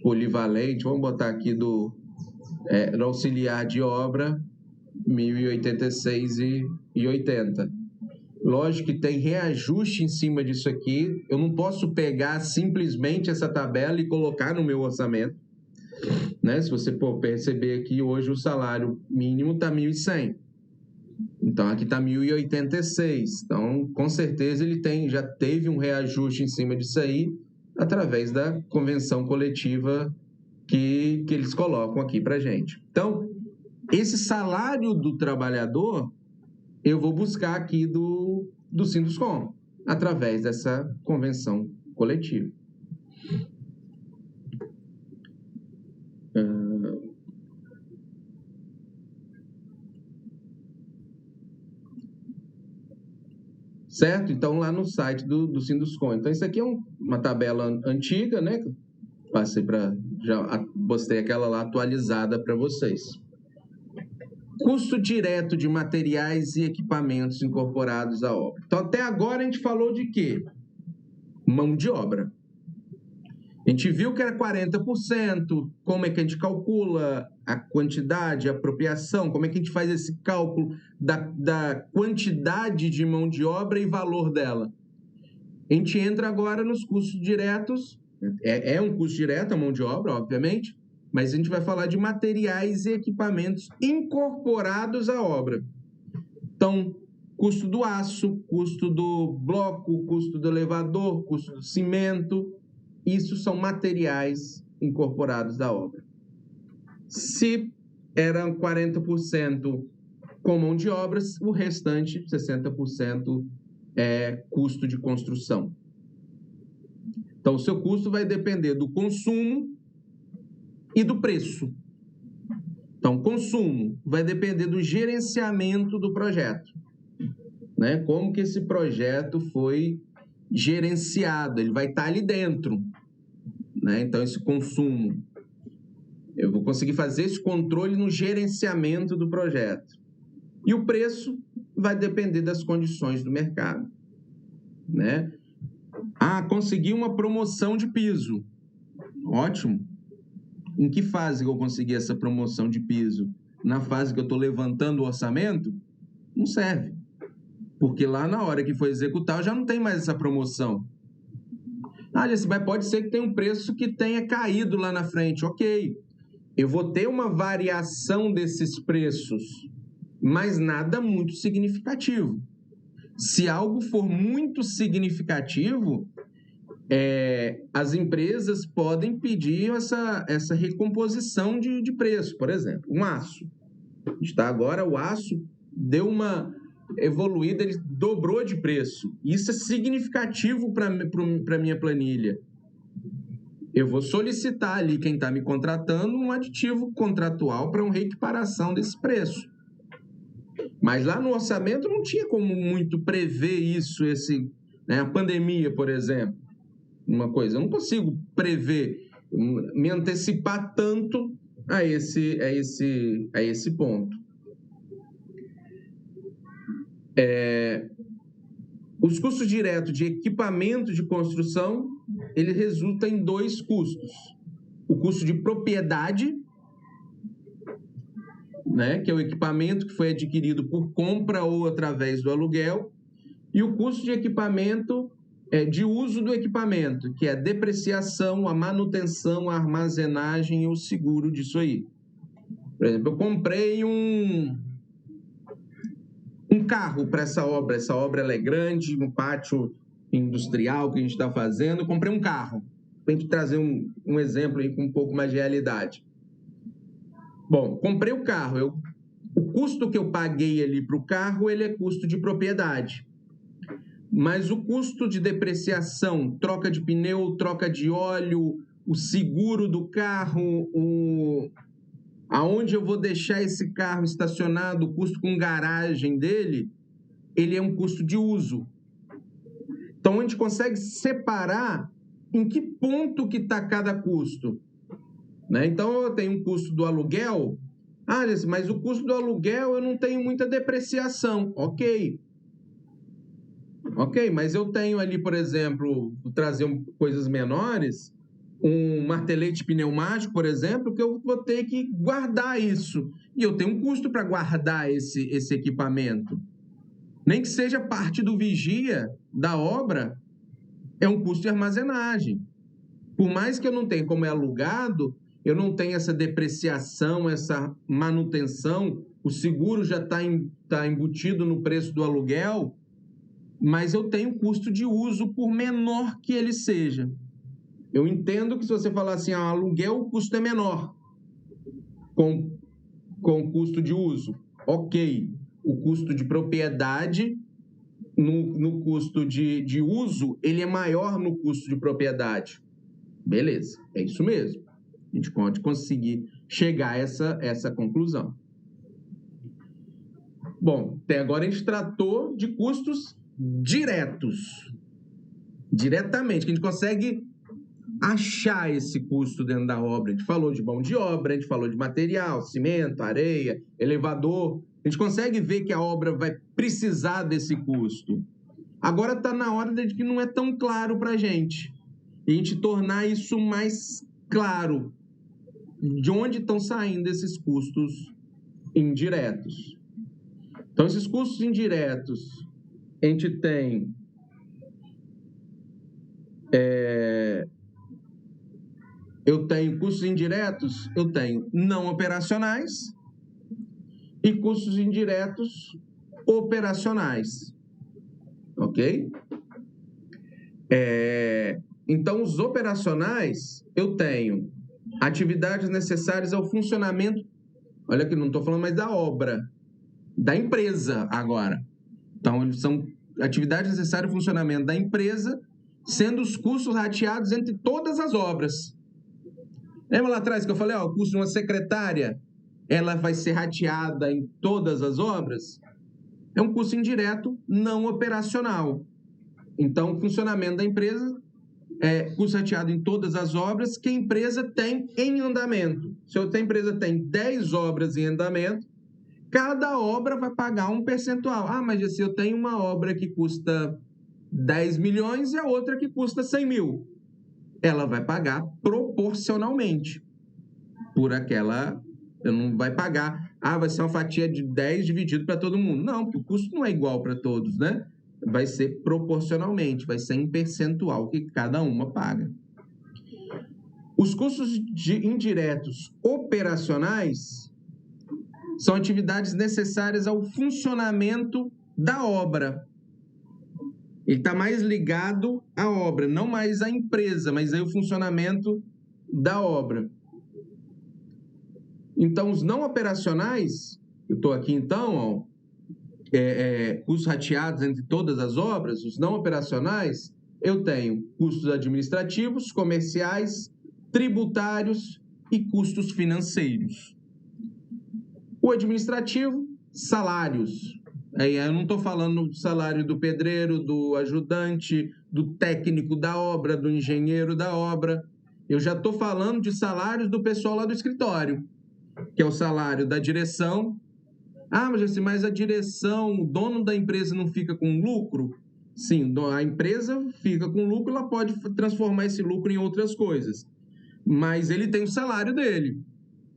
polivalente, vamos botar aqui do auxiliar de obra, 1.086,80. Lógico que tem reajuste em cima disso aqui. Eu não posso pegar simplesmente essa tabela e colocar no meu orçamento, né? Se você perceber aqui, hoje o salário mínimo está 1.100. Então, aqui está 1.086. Então, com certeza, ele já teve um reajuste em cima disso aí, através da convenção coletiva que eles colocam aqui para a gente. Então, esse salário do trabalhador, eu vou buscar aqui do Sinduscom, através dessa convenção coletiva. Certo? Então, lá no site do Sinduscom. Então, isso aqui é uma tabela antiga, né? Já postei aquela lá atualizada para vocês. Custo direto de materiais e equipamentos incorporados à obra. Então, até agora a gente falou de quê? Mão de obra. A gente viu que era 40%, como é que a gente calcula a quantidade, a apropriação, como é que a gente faz esse cálculo da quantidade de mão de obra e valor dela. A gente entra agora nos custos diretos, é um custo direto a mão de obra, obviamente, mas a gente vai falar de materiais e equipamentos incorporados à obra. Então, custo do aço, custo do bloco, custo do elevador, custo do cimento, isso são materiais incorporados à obra. Se eram 40% com mão de obras, o restante, 60%, é custo de construção. Então, o seu custo vai depender do consumo e do preço. Então, consumo vai depender do gerenciamento do projeto, né? Como que esse projeto foi gerenciado, ele vai estar ali dentro, né? Então, esse consumo, eu vou conseguir fazer esse controle no gerenciamento do projeto. E o preço vai depender das condições do mercado, né? Consegui uma promoção de piso. Ótimo. Em que fase que eu consegui essa promoção de piso? Na fase que eu estou levantando o orçamento? Não serve. Porque lá na hora que for executar, eu já não tenho mais essa promoção. Mas pode ser que tenha um preço que tenha caído lá na frente. Ok. Eu vou ter uma variação desses preços, mas nada muito significativo. Se algo for muito significativo, as empresas podem pedir essa recomposição de preço. Por exemplo, um aço. Agora o aço deu uma evoluída, ele dobrou de preço. Isso é significativo para a minha planilha. Eu vou solicitar ali, quem está me contratando, um aditivo contratual para uma reequiparação desse preço. Mas lá no orçamento não tinha como muito prever isso, né? A pandemia, por exemplo, uma coisa, eu não consigo prever, me antecipar tanto a esse ponto. Os custos diretos de equipamento de construção, ele resulta em dois custos. O custo de propriedade, né, que é o equipamento que foi adquirido por compra ou através do aluguel, e o custo de equipamento, de uso do equipamento, que é a depreciação, a manutenção, a armazenagem e o seguro disso aí. Por exemplo, eu comprei um carro para essa obra. Essa obra ela é grande, um pátio industrial que a gente está fazendo. Eu comprei um carro. Para a gente trazer um exemplo aí com um pouco mais de realidade. Bom, comprei o carro. O custo que eu paguei ali para o carro, ele é custo de propriedade. Mas o custo de depreciação, troca de pneu, troca de óleo, o seguro do carro, aonde eu vou deixar esse carro estacionado, o custo com garagem dele, ele é um custo de uso. Então, a gente consegue separar em que ponto que está cada custo. Né? Então, eu tenho um custo do aluguel. Ah, mas o custo do aluguel eu não tenho muita depreciação. Ok, mas eu tenho ali, por exemplo, vou trazer coisas menores, um martelete pneumático, por exemplo, que eu vou ter que guardar isso. E eu tenho um custo para guardar esse equipamento. Nem que seja parte do vigia da obra, é um custo de armazenagem. Por mais que eu não tenha, como é alugado, eu não tenho essa depreciação, essa manutenção, o seguro já está embutido no preço do aluguel, mas eu tenho custo de uso, por menor que ele seja. Eu entendo que se você falar assim, aluguel, o custo é menor com custo de uso. Ok, o custo de propriedade no custo de uso, ele é maior no custo de propriedade. Beleza, é isso mesmo. A gente pode conseguir chegar a essa conclusão. Bom, até agora a gente tratou de custos diretamente, que a gente consegue achar esse custo dentro da obra. A gente falou de mão de obra, a gente falou de material, cimento, areia, elevador. A gente consegue ver que a obra vai precisar desse custo. Agora está na hora de que não é tão claro para a gente. E a gente tornar isso mais claro. De onde estão saindo esses custos indiretos? Então, esses custos indiretos, a gente tem eu tenho custos indiretos, eu tenho não operacionais e custos indiretos operacionais. Ok? Então, os operacionais, eu tenho atividades necessárias ao funcionamento. Olha aqui, não estou falando mais da obra, da empresa agora. Então, são atividades necessárias ao funcionamento da empresa, sendo os custos rateados entre todas as obras. Lembra lá atrás que eu falei, o custo de uma secretária, ela vai ser rateada em todas as obras? É um custo indireto não operacional. Então, o funcionamento da empresa é custo rateado em todas as obras que a empresa tem em andamento. Se a empresa tem 10 obras em andamento, cada obra vai pagar um percentual. Mas assim, eu tenho uma obra que custa 10 milhões e a outra que custa 100 mil. Ela vai pagar proporcionalmente por aquela... Não vai pagar... vai ser uma fatia de 10 dividido para todo mundo. Não, porque o custo não é igual para todos, né? Vai ser proporcionalmente, vai ser em percentual que cada uma paga. Os custos indiretos operacionais são atividades necessárias ao funcionamento da obra. Ele está mais ligado à obra, não mais à empresa, mas aí o funcionamento da obra. Então, os não operacionais, eu estou aqui então, custos rateados entre todas as obras, os não operacionais, eu tenho custos administrativos, comerciais, tributários e custos financeiros. O administrativo, salários. Aí eu não estou falando do salário do pedreiro, do ajudante, do técnico da obra, do engenheiro da obra. Eu já estou falando de salários do pessoal lá do escritório, que é o salário da direção. Mas a direção, o dono da empresa não fica com lucro? Sim, a empresa fica com lucro, ela pode transformar esse lucro em outras coisas. Mas ele tem o salário dele.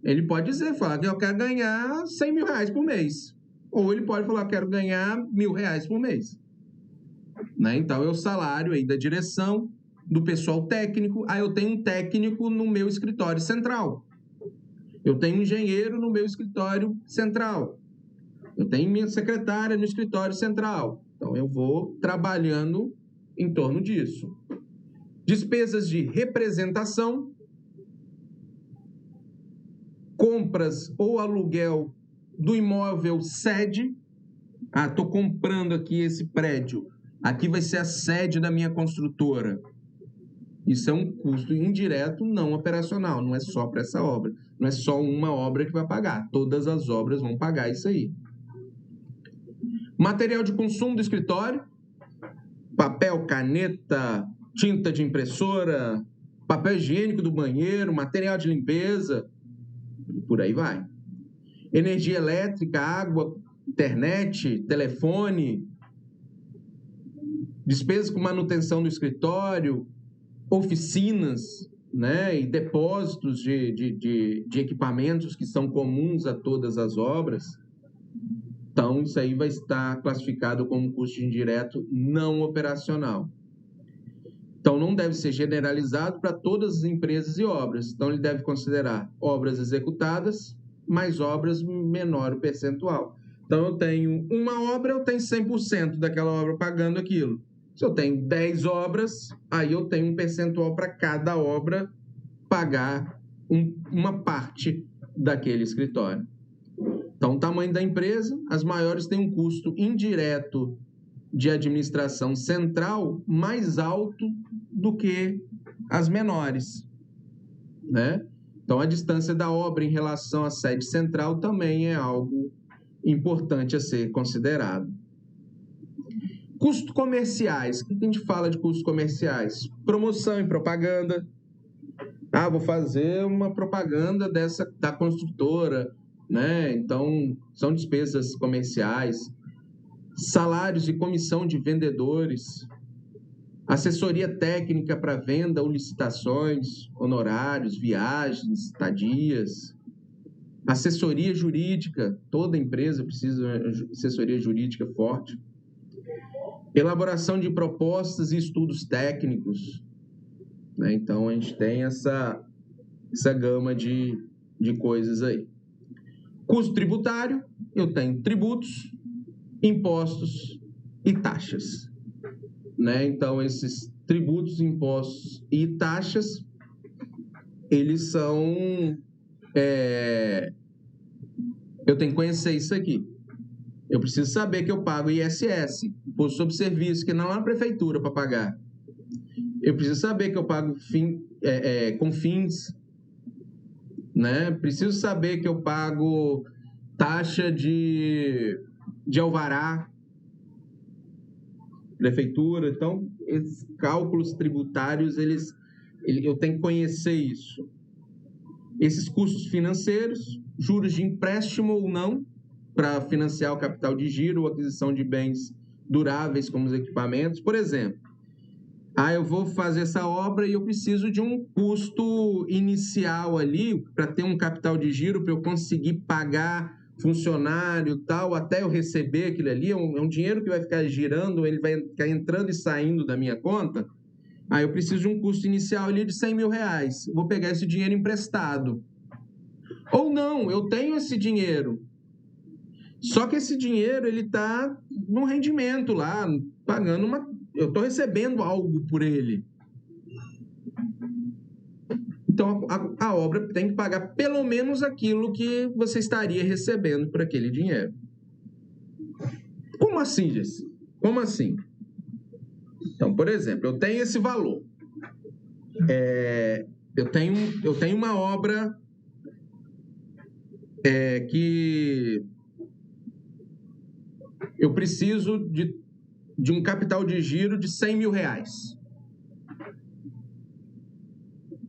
Ele pode falar que eu quero ganhar 100 mil reais por mês. Ou ele pode falar que eu quero ganhar R$1.000 por mês. Né? Então, é o salário aí da direção, do pessoal técnico. Eu tenho um técnico no meu escritório central. Eu tenho um engenheiro no meu escritório central. Eu tenho minha secretária no escritório central. Então, eu vou trabalhando em torno disso. Despesas de representação, compras ou aluguel do imóvel sede. Estou comprando aqui esse prédio. Aqui vai ser a sede da minha construtora. Isso é um custo indireto não operacional, não é só para essa obra. Não é só uma obra que vai pagar. Todas as obras vão pagar isso aí. Material de consumo do escritório, papel, caneta, tinta de impressora, papel higiênico do banheiro, material de limpeza, por aí vai. Energia elétrica, água, internet, telefone, despesas com manutenção do escritório, oficinas, né, e depósitos de equipamentos que são comuns a todas as obras. Então, isso aí vai estar classificado como custo indireto não operacional. Então, não deve ser generalizado para todas as empresas e obras. Então, ele deve considerar obras executadas mais obras menor percentual. Então, eu tenho uma obra, eu tenho 100% daquela obra pagando aquilo. Se eu tenho 10 obras, aí eu tenho um percentual para cada obra pagar uma parte daquele escritório. Então, o tamanho da empresa, as maiores têm um custo indireto de administração central mais alto do que as menores, né? Então, a distância da obra em relação à sede central também é algo importante a ser considerado. Custos comerciais. O que a gente fala de custos comerciais? Promoção e propaganda. Vou fazer uma propaganda da construtora, né? Então, são despesas comerciais. Salários e comissão de vendedores. Assessoria técnica para venda ou licitações, honorários, viagens, estadias. Assessoria jurídica. Toda empresa precisa de uma assessoria jurídica forte. Elaboração de propostas e estudos técnicos, né? Então, a gente tem essa gama de coisas aí. Custo tributário, eu tenho tributos, impostos e taxas, né? Então, esses tributos, impostos e taxas, eles são... eu tenho que conhecer isso aqui. Eu preciso saber que eu pago ISS, Imposto sobre Serviço, que não é a prefeitura para pagar. Eu preciso saber que eu pago CONFINS, né? Preciso saber que eu pago taxa de alvará, prefeitura. Então, esses cálculos tributários, eu tenho que conhecer isso. Esses custos financeiros, juros de empréstimo ou não, para financiar o capital de giro ou aquisição de bens duráveis como os equipamentos. Por exemplo, eu vou fazer essa obra e eu preciso de um custo inicial ali para ter um capital de giro, para eu conseguir pagar funcionário e tal, até eu receber aquilo ali. É um dinheiro que vai ficar girando, ele vai ficar entrando e saindo da minha conta. Eu preciso de um custo inicial ali de R$100 mil. Vou pegar esse dinheiro emprestado. Ou não, eu tenho esse dinheiro. Só que esse dinheiro, ele está no rendimento lá, pagando eu estou recebendo algo por ele. Então, a obra tem que pagar pelo menos aquilo que você estaria recebendo por aquele dinheiro. Como assim, Jesse? Como assim? Então, por exemplo, eu tenho esse valor. Eu tenho uma obra que eu preciso de um capital de giro de R$100 mil.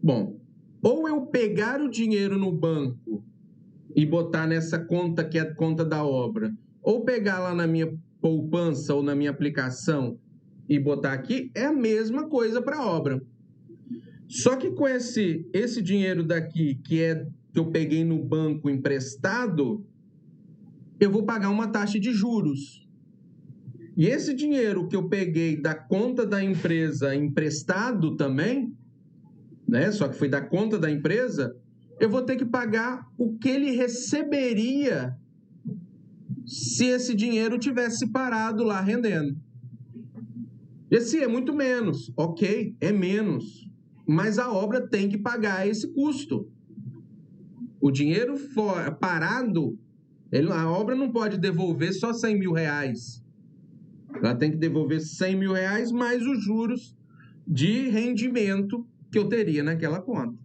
Bom, ou eu pegar o dinheiro no banco e botar nessa conta que é a conta da obra, ou pegar lá na minha poupança ou na minha aplicação e botar aqui, é a mesma coisa para a obra. Só que com esse dinheiro daqui, que eu peguei no banco emprestado, eu vou pagar uma taxa de juros. E esse dinheiro que eu peguei da conta da empresa emprestado também, né? Só que foi da conta da empresa, eu vou ter que pagar o que ele receberia se esse dinheiro tivesse parado lá rendendo. Esse é muito menos, ok, é menos, mas a obra tem que pagar esse custo. O dinheiro parado, a obra não pode devolver só 100 mil reais. Ela tem que devolver 100 mil reais mais os juros de rendimento que eu teria naquela conta.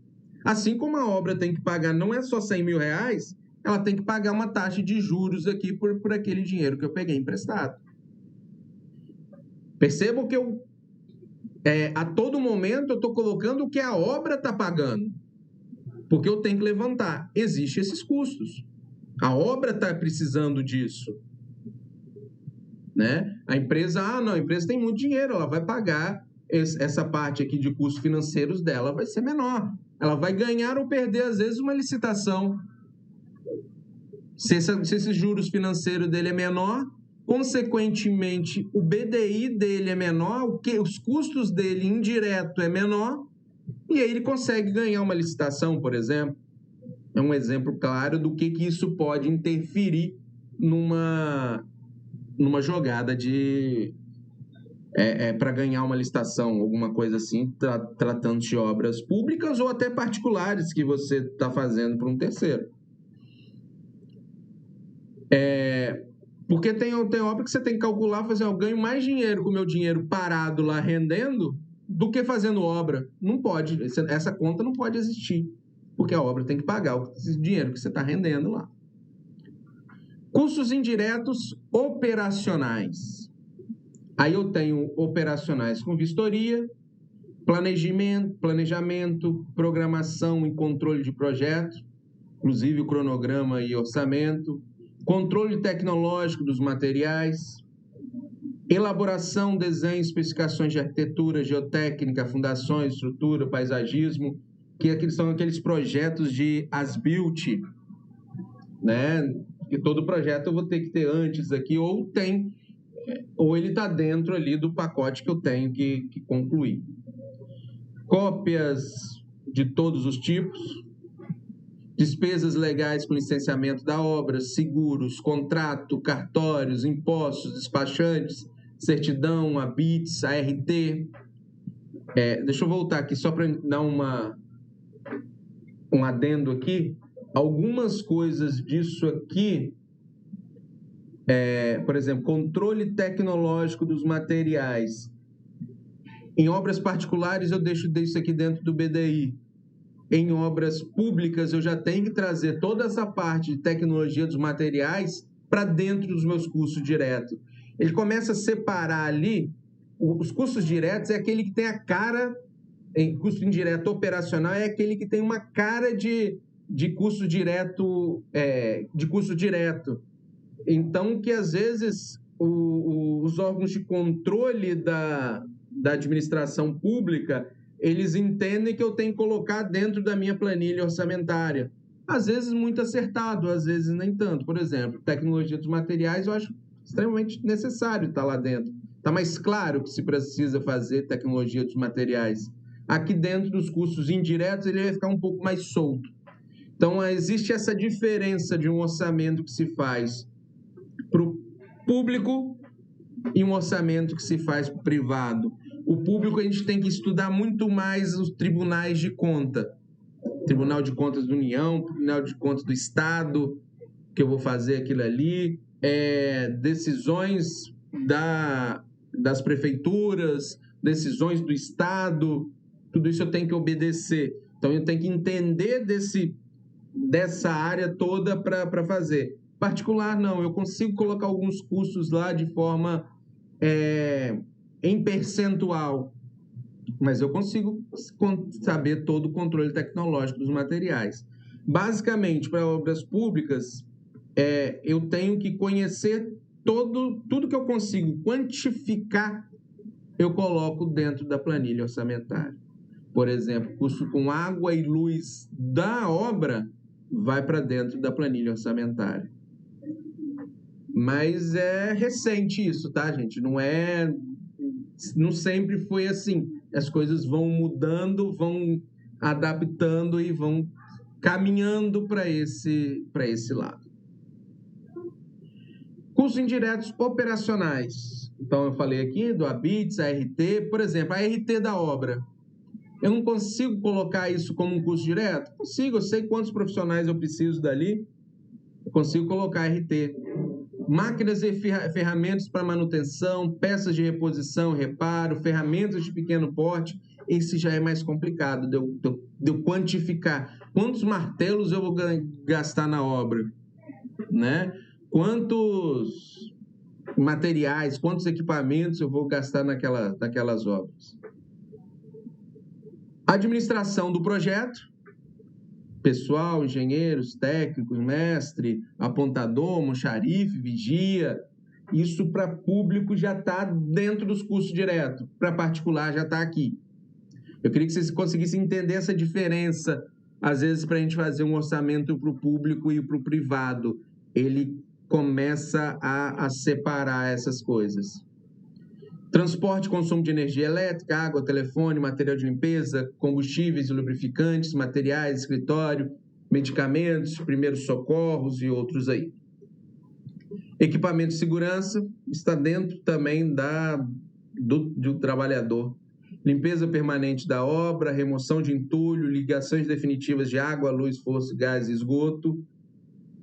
Assim como a obra tem que pagar, não é só 100 mil reais, ela tem que pagar uma taxa de juros aqui por aquele dinheiro que eu peguei emprestado. Percebam que a todo momento eu estou colocando o que a obra está pagando, porque eu tenho que levantar. Existem esses custos. A obra está precisando disso. Né? A empresa, a empresa tem muito dinheiro, ela vai pagar essa parte aqui de custos financeiros dela, vai ser menor. Ela vai ganhar ou perder, às vezes, uma licitação. Se esses juros financeiros dele é menor, consequentemente, o BDI dele é menor, os custos dele indireto é menor, e aí ele consegue ganhar uma licitação, por exemplo. É um exemplo claro do que isso pode interferir numa jogada de para ganhar uma licitação, alguma coisa assim, tratando de obras públicas ou até particulares que você está fazendo para um terceiro. Porque tem obra que você tem que calcular, fazer, eu ganho mais dinheiro com o meu dinheiro parado lá rendendo do que fazendo obra. Não pode, essa conta não pode existir, porque a obra tem que pagar esse dinheiro que você está rendendo lá. Custos indiretos operacionais. Aí eu tenho operacionais com vistoria, planejamento, programação e controle de projeto, inclusive o cronograma e orçamento, controle tecnológico dos materiais, elaboração, desenho, especificações de arquitetura, geotécnica, fundações, estrutura, paisagismo, que são aqueles projetos de as-built, né? Que todo projeto eu vou ter que ter antes aqui, ou ele está dentro ali do pacote que eu tenho que concluir. Cópias de todos os tipos, despesas legais com licenciamento da obra, seguros, contrato, cartórios, impostos, despachantes, certidão, ABITS, ART. Deixa eu voltar aqui só para dar um adendo aqui. Algumas coisas disso aqui, por exemplo, controle tecnológico dos materiais. Em obras particulares, eu deixo isso aqui dentro do BDI. Em obras públicas, eu já tenho que trazer toda essa parte de tecnologia dos materiais para dentro dos meus custos diretos. Ele começa a separar ali, os custos diretos é aquele que tem a cara, custo indireto operacional é aquele que tem uma cara de custo direto, Então, que às vezes os órgãos de controle da administração pública, eles entendem que eu tenho que colocar dentro da minha planilha orçamentária. Às vezes muito acertado, às vezes nem tanto. Por exemplo, tecnologia dos materiais, eu acho extremamente necessário estar lá dentro. Está mais claro que se precisa fazer tecnologia dos materiais. Aqui dentro dos custos indiretos, ele vai ficar um pouco mais solto. Então, existe essa diferença de um orçamento que se faz para o público e um orçamento que se faz para o privado. O público, a gente tem que estudar muito mais os tribunais de conta. Tribunal de Contas da União, Tribunal de Contas do Estado, que eu vou fazer aquilo ali, decisões das prefeituras, decisões do Estado, tudo isso eu tenho que obedecer. Então, eu tenho que entender dessa área toda para fazer. Particular, não. Eu consigo colocar alguns custos lá de forma em percentual, mas eu consigo saber todo o controle tecnológico dos materiais. Basicamente, para obras públicas, eu tenho que conhecer tudo que eu consigo quantificar, eu coloco dentro da planilha orçamentária. Por exemplo, custo com água e luz da obra vai para dentro da planilha orçamentária. Mas é recente isso, tá, gente? Não sempre foi assim. As coisas vão mudando, vão adaptando e vão caminhando para esse lado. Custos indiretos operacionais. Então, eu falei aqui do ABITS, ART. Por exemplo, a ART da obra. Eu não consigo colocar isso como um custo direto? Consigo, eu sei quantos profissionais eu preciso dali. Eu consigo colocar RT. Máquinas e ferramentas para manutenção, peças de reposição, reparo, ferramentas de pequeno porte. Esse já é mais complicado de eu quantificar. Quantos martelos eu vou gastar na obra? Né? Quantos materiais, quantos equipamentos eu vou gastar naquelas obras? Administração do projeto, pessoal, engenheiros, técnicos, mestre, apontador, mocharife, vigia. Isso para público já está dentro dos custos diretos, para particular já está aqui. Eu queria que vocês conseguissem entender essa diferença, às vezes, para a gente fazer um orçamento para o público e para o privado. Ele começa a separar essas coisas. Transporte e consumo de energia elétrica, água, telefone, material de limpeza, combustíveis e lubrificantes, materiais, escritório, medicamentos, primeiros socorros e outros aí. Equipamento de segurança está dentro também do trabalhador. Limpeza permanente da obra, remoção de entulho, ligações definitivas de água, luz, força, gás e esgoto,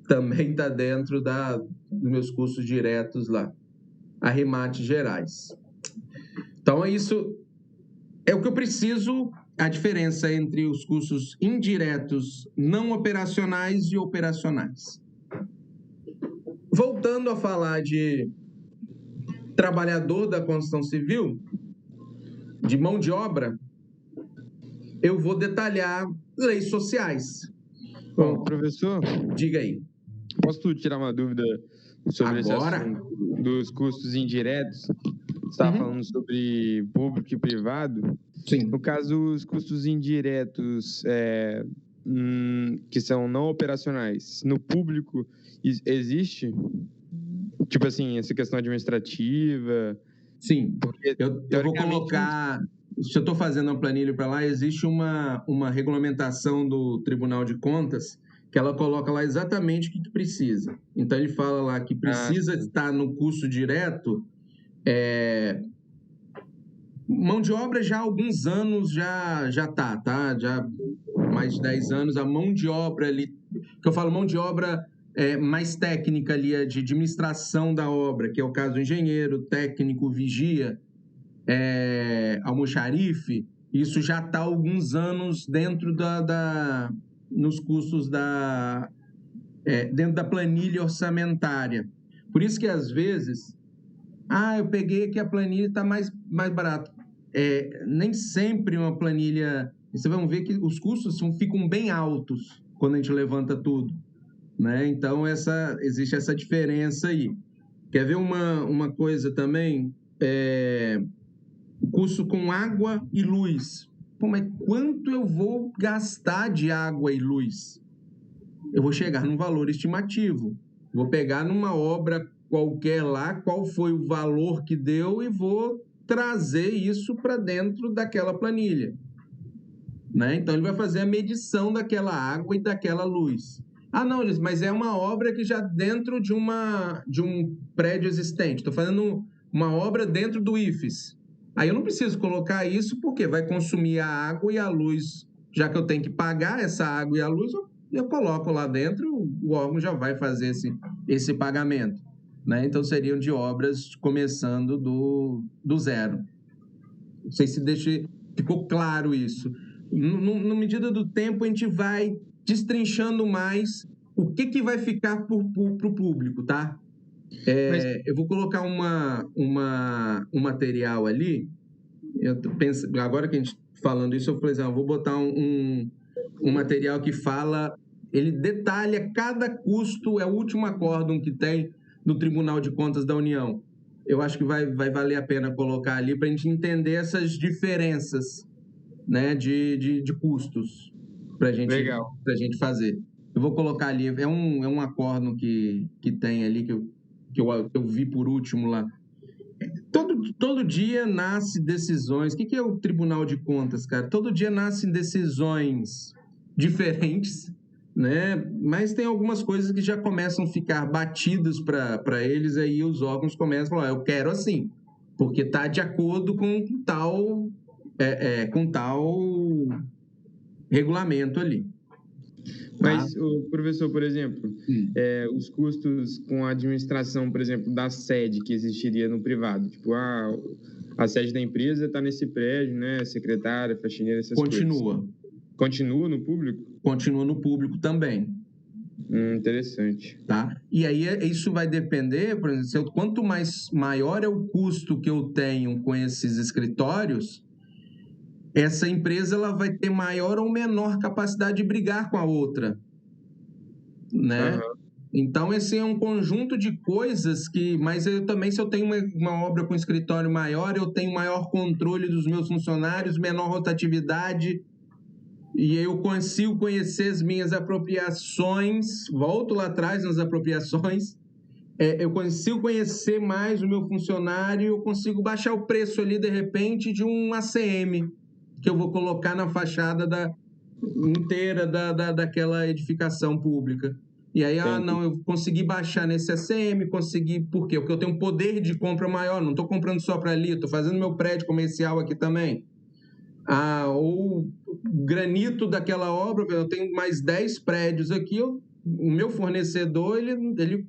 também está dentro dos meus custos diretos lá. Arremates gerais. Então, isso é o que eu preciso, a diferença entre os custos indiretos não operacionais e operacionais. Voltando a falar de trabalhador da construção civil, de mão de obra, eu vou detalhar leis sociais. Bom, professor, diga aí. Posso tirar uma dúvida sobre esse assunto dos custos indiretos? Você estava falando sobre público e privado. Sim. No caso, os custos indiretos que são não operacionais, no público existe? Tipo assim, essa questão administrativa? Sim. Eu vou colocar... Se eu estou fazendo uma planilha para lá, existe uma regulamentação do Tribunal de Contas que ela coloca lá exatamente o que precisa. Então, ele fala lá que precisa estar no custo direto... Mão de obra já há alguns anos já tá? Já mais de 10 anos, a mão de obra ali, que eu falo mão de obra mais técnica ali, de administração da obra, que é o caso do engenheiro, técnico, vigia, almoxarife, isso já está há alguns anos dentro nos custos dentro da planilha orçamentária. Por isso que, às vezes... eu peguei aqui a planilha, está mais barato. Nem sempre uma planilha... Vocês vão ver que os custos ficam bem altos quando a gente levanta tudo. Né? Então, existe essa diferença aí. Quer ver uma coisa também? O custo com água e luz. Pô, mas quanto eu vou gastar de água e luz? Eu vou chegar num valor estimativo. Vou pegar numa obra qualquer lá, qual foi o valor que deu e vou trazer isso para dentro daquela planilha. Né? Então, ele vai fazer a medição daquela água e daquela luz. Não, mas é uma obra que já dentro de um prédio existente. Estou fazendo uma obra dentro do IFES. Aí eu não preciso colocar isso porque vai consumir a água e a luz. Já que eu tenho que pagar essa água e a luz, eu coloco lá dentro, o órgão já vai fazer esse pagamento. Né? Então, seriam de obras começando do zero. Não sei se ficou claro isso. Na medida do tempo, a gente vai destrinchando mais o que vai ficar para o público, tá? Eu vou colocar um material ali. Eu penso, agora que a gente falando isso, eu falei assim, vou botar um material que fala, ele detalha cada custo, é o último acórdão que tem no Tribunal de Contas da União. Eu acho que vai valer a pena colocar ali para a gente entender essas diferenças, né, de custos para a gente fazer. Eu vou colocar ali, é um acórdão que tem ali, que eu vi por último lá. Todo dia nasce decisões. O que é o Tribunal de Contas, cara? Todo dia nascem decisões diferentes, né? Mas tem algumas coisas que já começam a ficar batidas para eles, aí os órgãos começam a falar, eu quero assim, porque está de acordo com tal regulamento ali. Tá? Mas, o professor, por exemplo, os custos com a administração, por exemplo, da sede que existiria no privado, tipo, a sede da empresa está nesse prédio, né? Secretária, faxineira, essas Continua. coisas. Continua no público? Continua no público também. Interessante. Tá? E aí isso vai depender, por exemplo, quanto maior é o custo que eu tenho com esses escritórios, essa empresa ela vai ter maior ou menor capacidade de brigar com a outra, né? Aham. Então, esse é um conjunto de coisas que... Mas eu também, se eu tenho uma obra com escritório maior, eu tenho maior controle dos meus funcionários, menor rotatividade, e eu consigo conhecer as minhas apropriações, volto lá atrás nas apropriações, eu consigo conhecer mais o meu funcionário, eu consigo baixar o preço ali, de repente, de um ACM, que eu vou colocar na fachada inteira daquela edificação pública. E aí, não, eu consegui baixar nesse ACM, consegui... Por quê? Porque eu tenho um poder de compra maior, não estou comprando só para ali, estou fazendo meu prédio comercial aqui também. Ou granito daquela obra, eu tenho mais 10 prédios aqui, o meu fornecedor,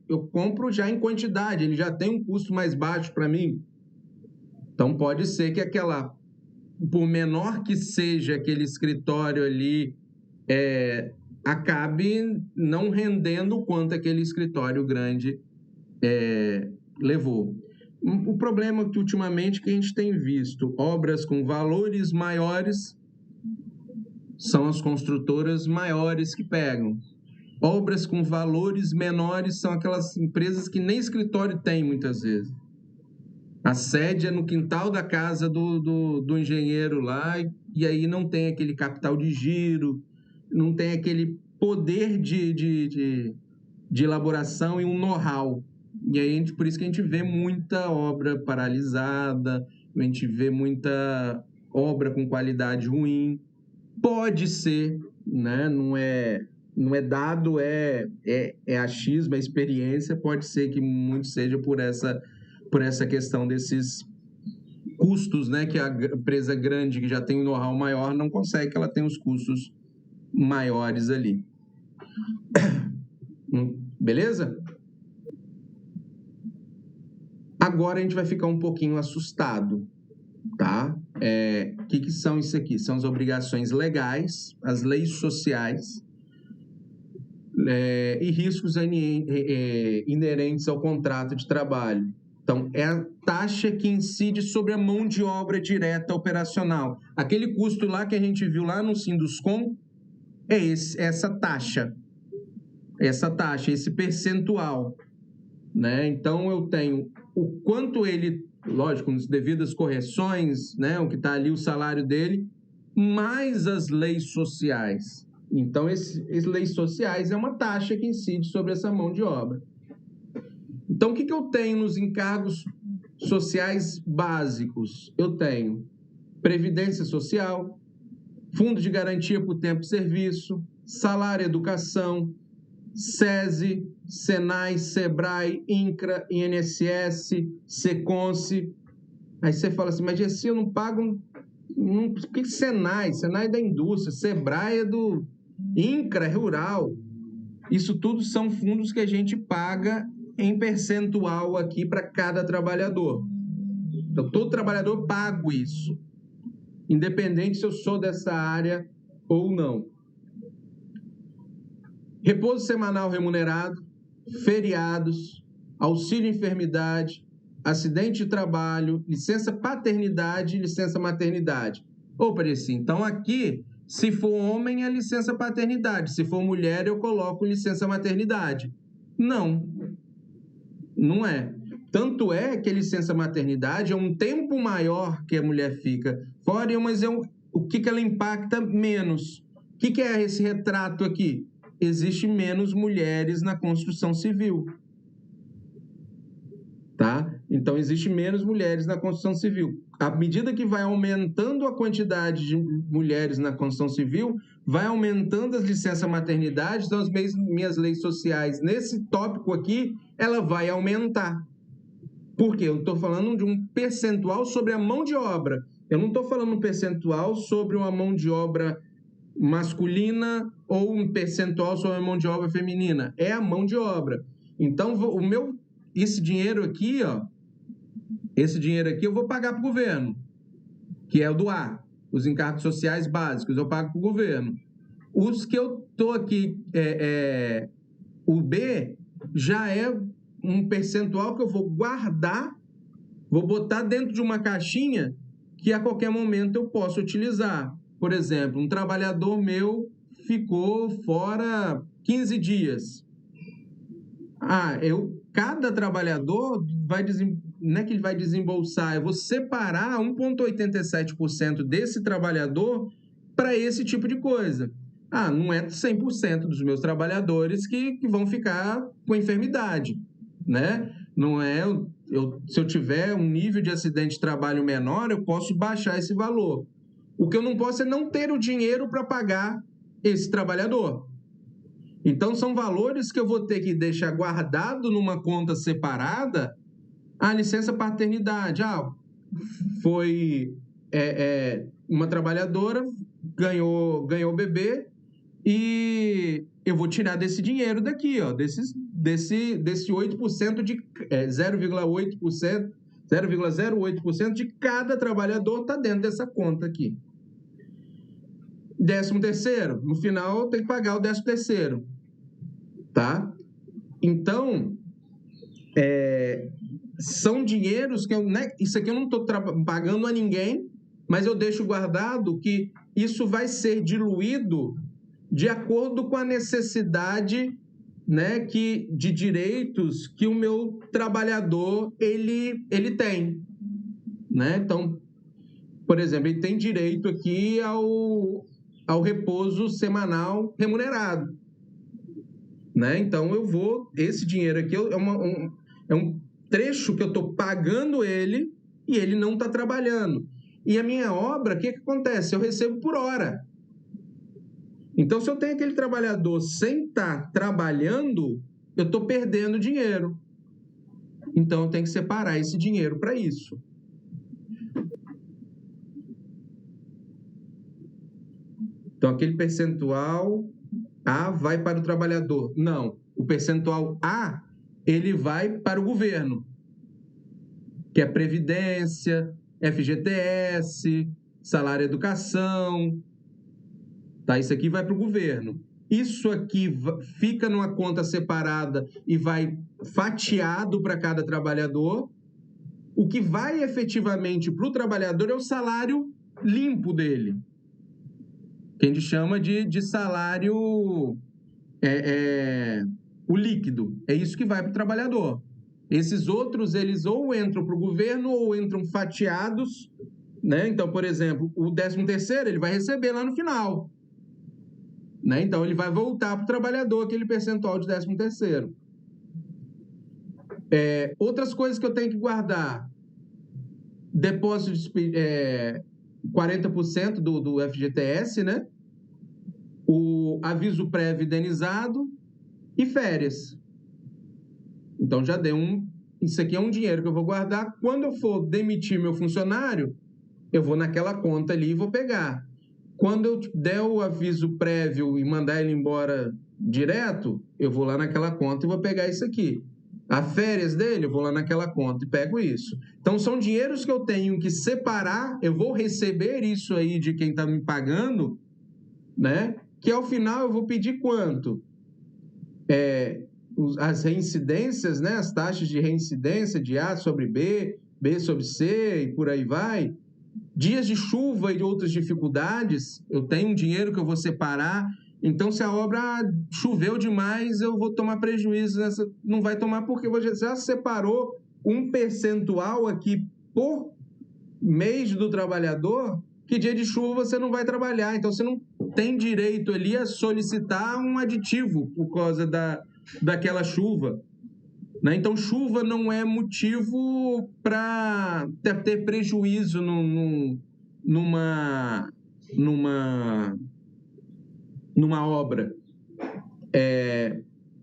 eu compro já em quantidade, ele já tem um custo mais baixo para mim. Então, pode ser que por menor que seja aquele escritório ali, acabe não rendendo o quanto aquele escritório grande levou. O problema é que, ultimamente, que a gente tem visto obras com valores maiores são as construtoras maiores que pegam. Obras com valores menores são aquelas empresas que nem escritório tem, muitas vezes. A sede é no quintal da casa do engenheiro lá, e aí não tem aquele capital de giro, não tem aquele poder de elaboração e um know-how. E aí, por isso que a gente vê muita obra paralisada, a gente vê muita obra com qualidade ruim. Pode ser, né? Não é dado, é achismo, é experiência, pode ser que muito seja por essa questão desses custos, né? Que a empresa grande, que já tem um know-how maior, não consegue, que ela tem os custos maiores ali. Beleza? Agora a gente vai ficar um pouquinho assustado, tá? O que são isso aqui? São as obrigações legais, as leis sociais e riscos inerentes ao contrato de trabalho. Então, é a taxa que incide sobre a mão de obra direta operacional. Aquele custo lá que a gente viu lá no Sinduscom é essa taxa, esse percentual, né? Então, eu tenho o quanto ele, lógico, com as devidas correções, né? O que está ali, o salário dele, mais as leis sociais. Então, as leis sociais é uma taxa que incide sobre essa mão de obra. Então, o que eu tenho nos encargos sociais básicos? Eu tenho previdência social, fundo de garantia por tempo de serviço, salário e educação, SESI, SENAI, SEBRAE, INCRA, INSS, SECONSE. Aí você fala assim, mas Gessi, eu não pago... Por que SENAI? SENAI é da indústria, SEBRAE é do... INCRA é rural. Isso tudo são fundos que a gente paga em percentual aqui para cada trabalhador. Então, todo trabalhador paga isso, independente se eu sou dessa área ou não. Repouso semanal remunerado, feriados, auxílio enfermidade, acidente de trabalho, licença paternidade e licença maternidade. Então aqui, se for homem, é licença paternidade. Se for mulher, eu coloco licença maternidade. Não é. Tanto é que a licença maternidade é um tempo maior que a mulher fica fora, mas o que ela impacta menos. O que é esse retrato aqui? Existe menos mulheres na construção civil. Tá? Então, existe menos mulheres na construção civil. À medida que vai aumentando a quantidade de mulheres na construção civil, vai aumentando as licenças maternidade, então as minhas leis sociais, nesse tópico aqui, ela vai aumentar. Por quê? Eu estou falando de um percentual sobre a mão de obra. Eu não estou falando um percentual sobre uma mão de obra masculina ou um percentual sobre a mão de obra feminina. É a mão de obra. Então, esse dinheiro aqui, ó, eu vou pagar para o governo, que é o do A, os encargos sociais básicos, eu pago para o governo. Os que eu estou aqui, o B, já é um percentual que eu vou guardar, vou botar dentro de uma caixinha que a qualquer momento eu posso utilizar. Por exemplo, um trabalhador meu ficou fora 15 dias. Cada trabalhador não é que ele vai desembolsar, eu vou separar 1,87% desse trabalhador para esse tipo de coisa. Não é 100% dos meus trabalhadores que vão ficar com enfermidade, né? Não é, se eu tiver um nível de acidente de trabalho menor, eu posso baixar esse valor. O que eu não posso é não ter o dinheiro para pagar esse trabalhador. Então, são valores que eu vou ter que deixar guardado numa conta separada. Licença paternidade. Foi uma trabalhadora, ganhou o bebê, e eu vou tirar desse dinheiro daqui, ó, desse 8% de 0,08% de cada trabalhador está dentro dessa conta aqui. 13º, no final eu tenho que pagar o 13º, tá? Então, são dinheiros que isso aqui eu não estou pagando a ninguém, mas eu deixo guardado que isso vai ser diluído de acordo com a necessidade, né, de direitos que o meu trabalhador ele tem, né? Então, por exemplo, ele tem direito aqui ao repouso semanal remunerado, né? Então, esse dinheiro aqui é um trecho que eu estou pagando ele e ele não está trabalhando. E a minha obra, o que acontece? Eu recebo por hora. Então, se eu tenho aquele trabalhador sem estar trabalhando, eu estou perdendo dinheiro. Então, eu tenho que separar esse dinheiro para isso. Então, aquele percentual A vai para o trabalhador. Não. O percentual A, ele vai para o governo, que é Previdência, FGTS, salário e educação. Tá? Isso aqui vai para o governo. Isso aqui fica numa conta separada e vai fatiado para cada trabalhador. O que vai efetivamente para o trabalhador é o salário limpo dele, que a gente chama de salário o líquido. É isso que vai para o trabalhador. Esses outros, eles ou entram para o governo ou entram fatiados, né? Então, por exemplo, o 13º ele vai receber lá no final, né? Então, ele vai voltar para o trabalhador aquele percentual de 13º. Outras coisas que eu tenho que guardar: depósito de 40% do FGTS, né? O aviso prévio indenizado e férias. Então, já deu isso aqui é um dinheiro que eu vou guardar. Quando eu for demitir meu funcionário, eu vou naquela conta ali e vou pegar. Quando eu der o aviso prévio e mandar ele embora direto, eu vou lá naquela conta e vou pegar isso aqui. As férias dele, eu vou lá naquela conta e pego isso. Então, são dinheiros que eu tenho que separar, eu vou receber isso aí de quem está me pagando, né? Que ao final eu vou pedir quanto? As reincidências, né? As taxas de reincidência de A sobre B, B sobre C e por aí vai. Dias de chuva e outras dificuldades, eu tenho um dinheiro que eu vou separar. Então, se a obra choveu demais, eu vou tomar prejuízo nessa. Não vai tomar porque você já separou um percentual aqui por mês do trabalhador, que dia de chuva você não vai trabalhar. Então, você não tem direito ali a solicitar um aditivo por causa daquela chuva, né? Então, chuva não é motivo para ter prejuízo numa obra.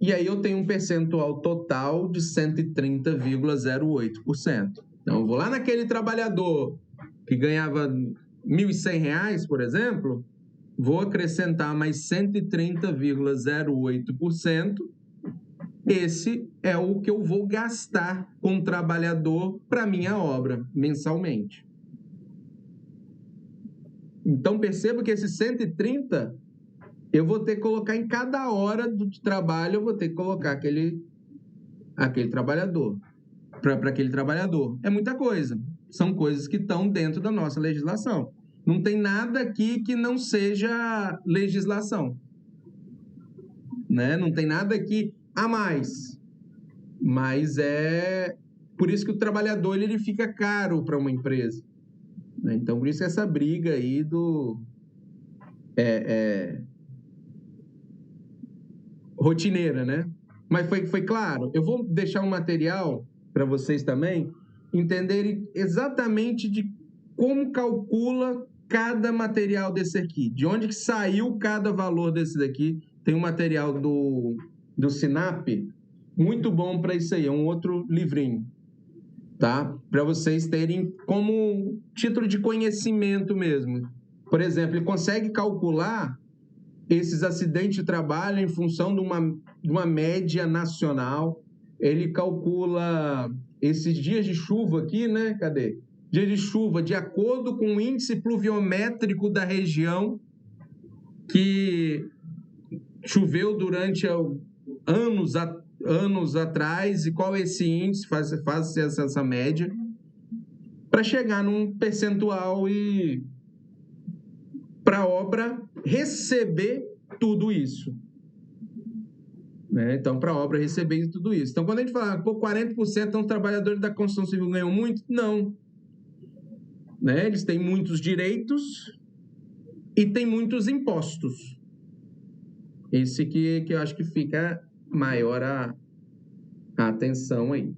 E aí eu tenho um percentual total de 130,08%. Então, eu vou lá naquele trabalhador que ganhava R$ 1.100, por exemplo, vou acrescentar mais 130,08%. Esse é o que eu vou gastar com o trabalhador para minha obra mensalmente. Então, perceba que esse 130 eu vou ter que colocar em cada hora de trabalho, eu vou ter que colocar aquele trabalhador, para aquele trabalhador. É muita coisa. São coisas que estão dentro da nossa legislação. Não tem nada aqui que não seja legislação, né? Não tem nada aqui a mais. Mas é por isso que o trabalhador ele fica caro para uma empresa, né? Então, por isso essa briga aí rotineira, né? Mas foi claro. Eu vou deixar um material para vocês também entenderem exatamente de como calcula cada material desse aqui, de onde que saiu cada valor desse daqui. Tem um material do Sinap, muito bom para isso aí, é um outro livrinho, tá? Para vocês terem como título de conhecimento mesmo. Por exemplo, ele consegue calcular esses acidentes de trabalho em função de uma média nacional. Ele calcula esses dias de chuva aqui, né? Cadê? Dias de chuva, de acordo com o índice pluviométrico da região que choveu durante anos atrás, e qual é esse índice, faz essa média, para chegar num percentual e para a obra receber tudo isso, né? Então, para a obra receber tudo isso. Então, quando a gente fala, 40% dos trabalhadores da construção civil ganham muito, não. Né? Eles têm muitos direitos e têm muitos impostos. Esse que eu acho que fica maior a atenção aí.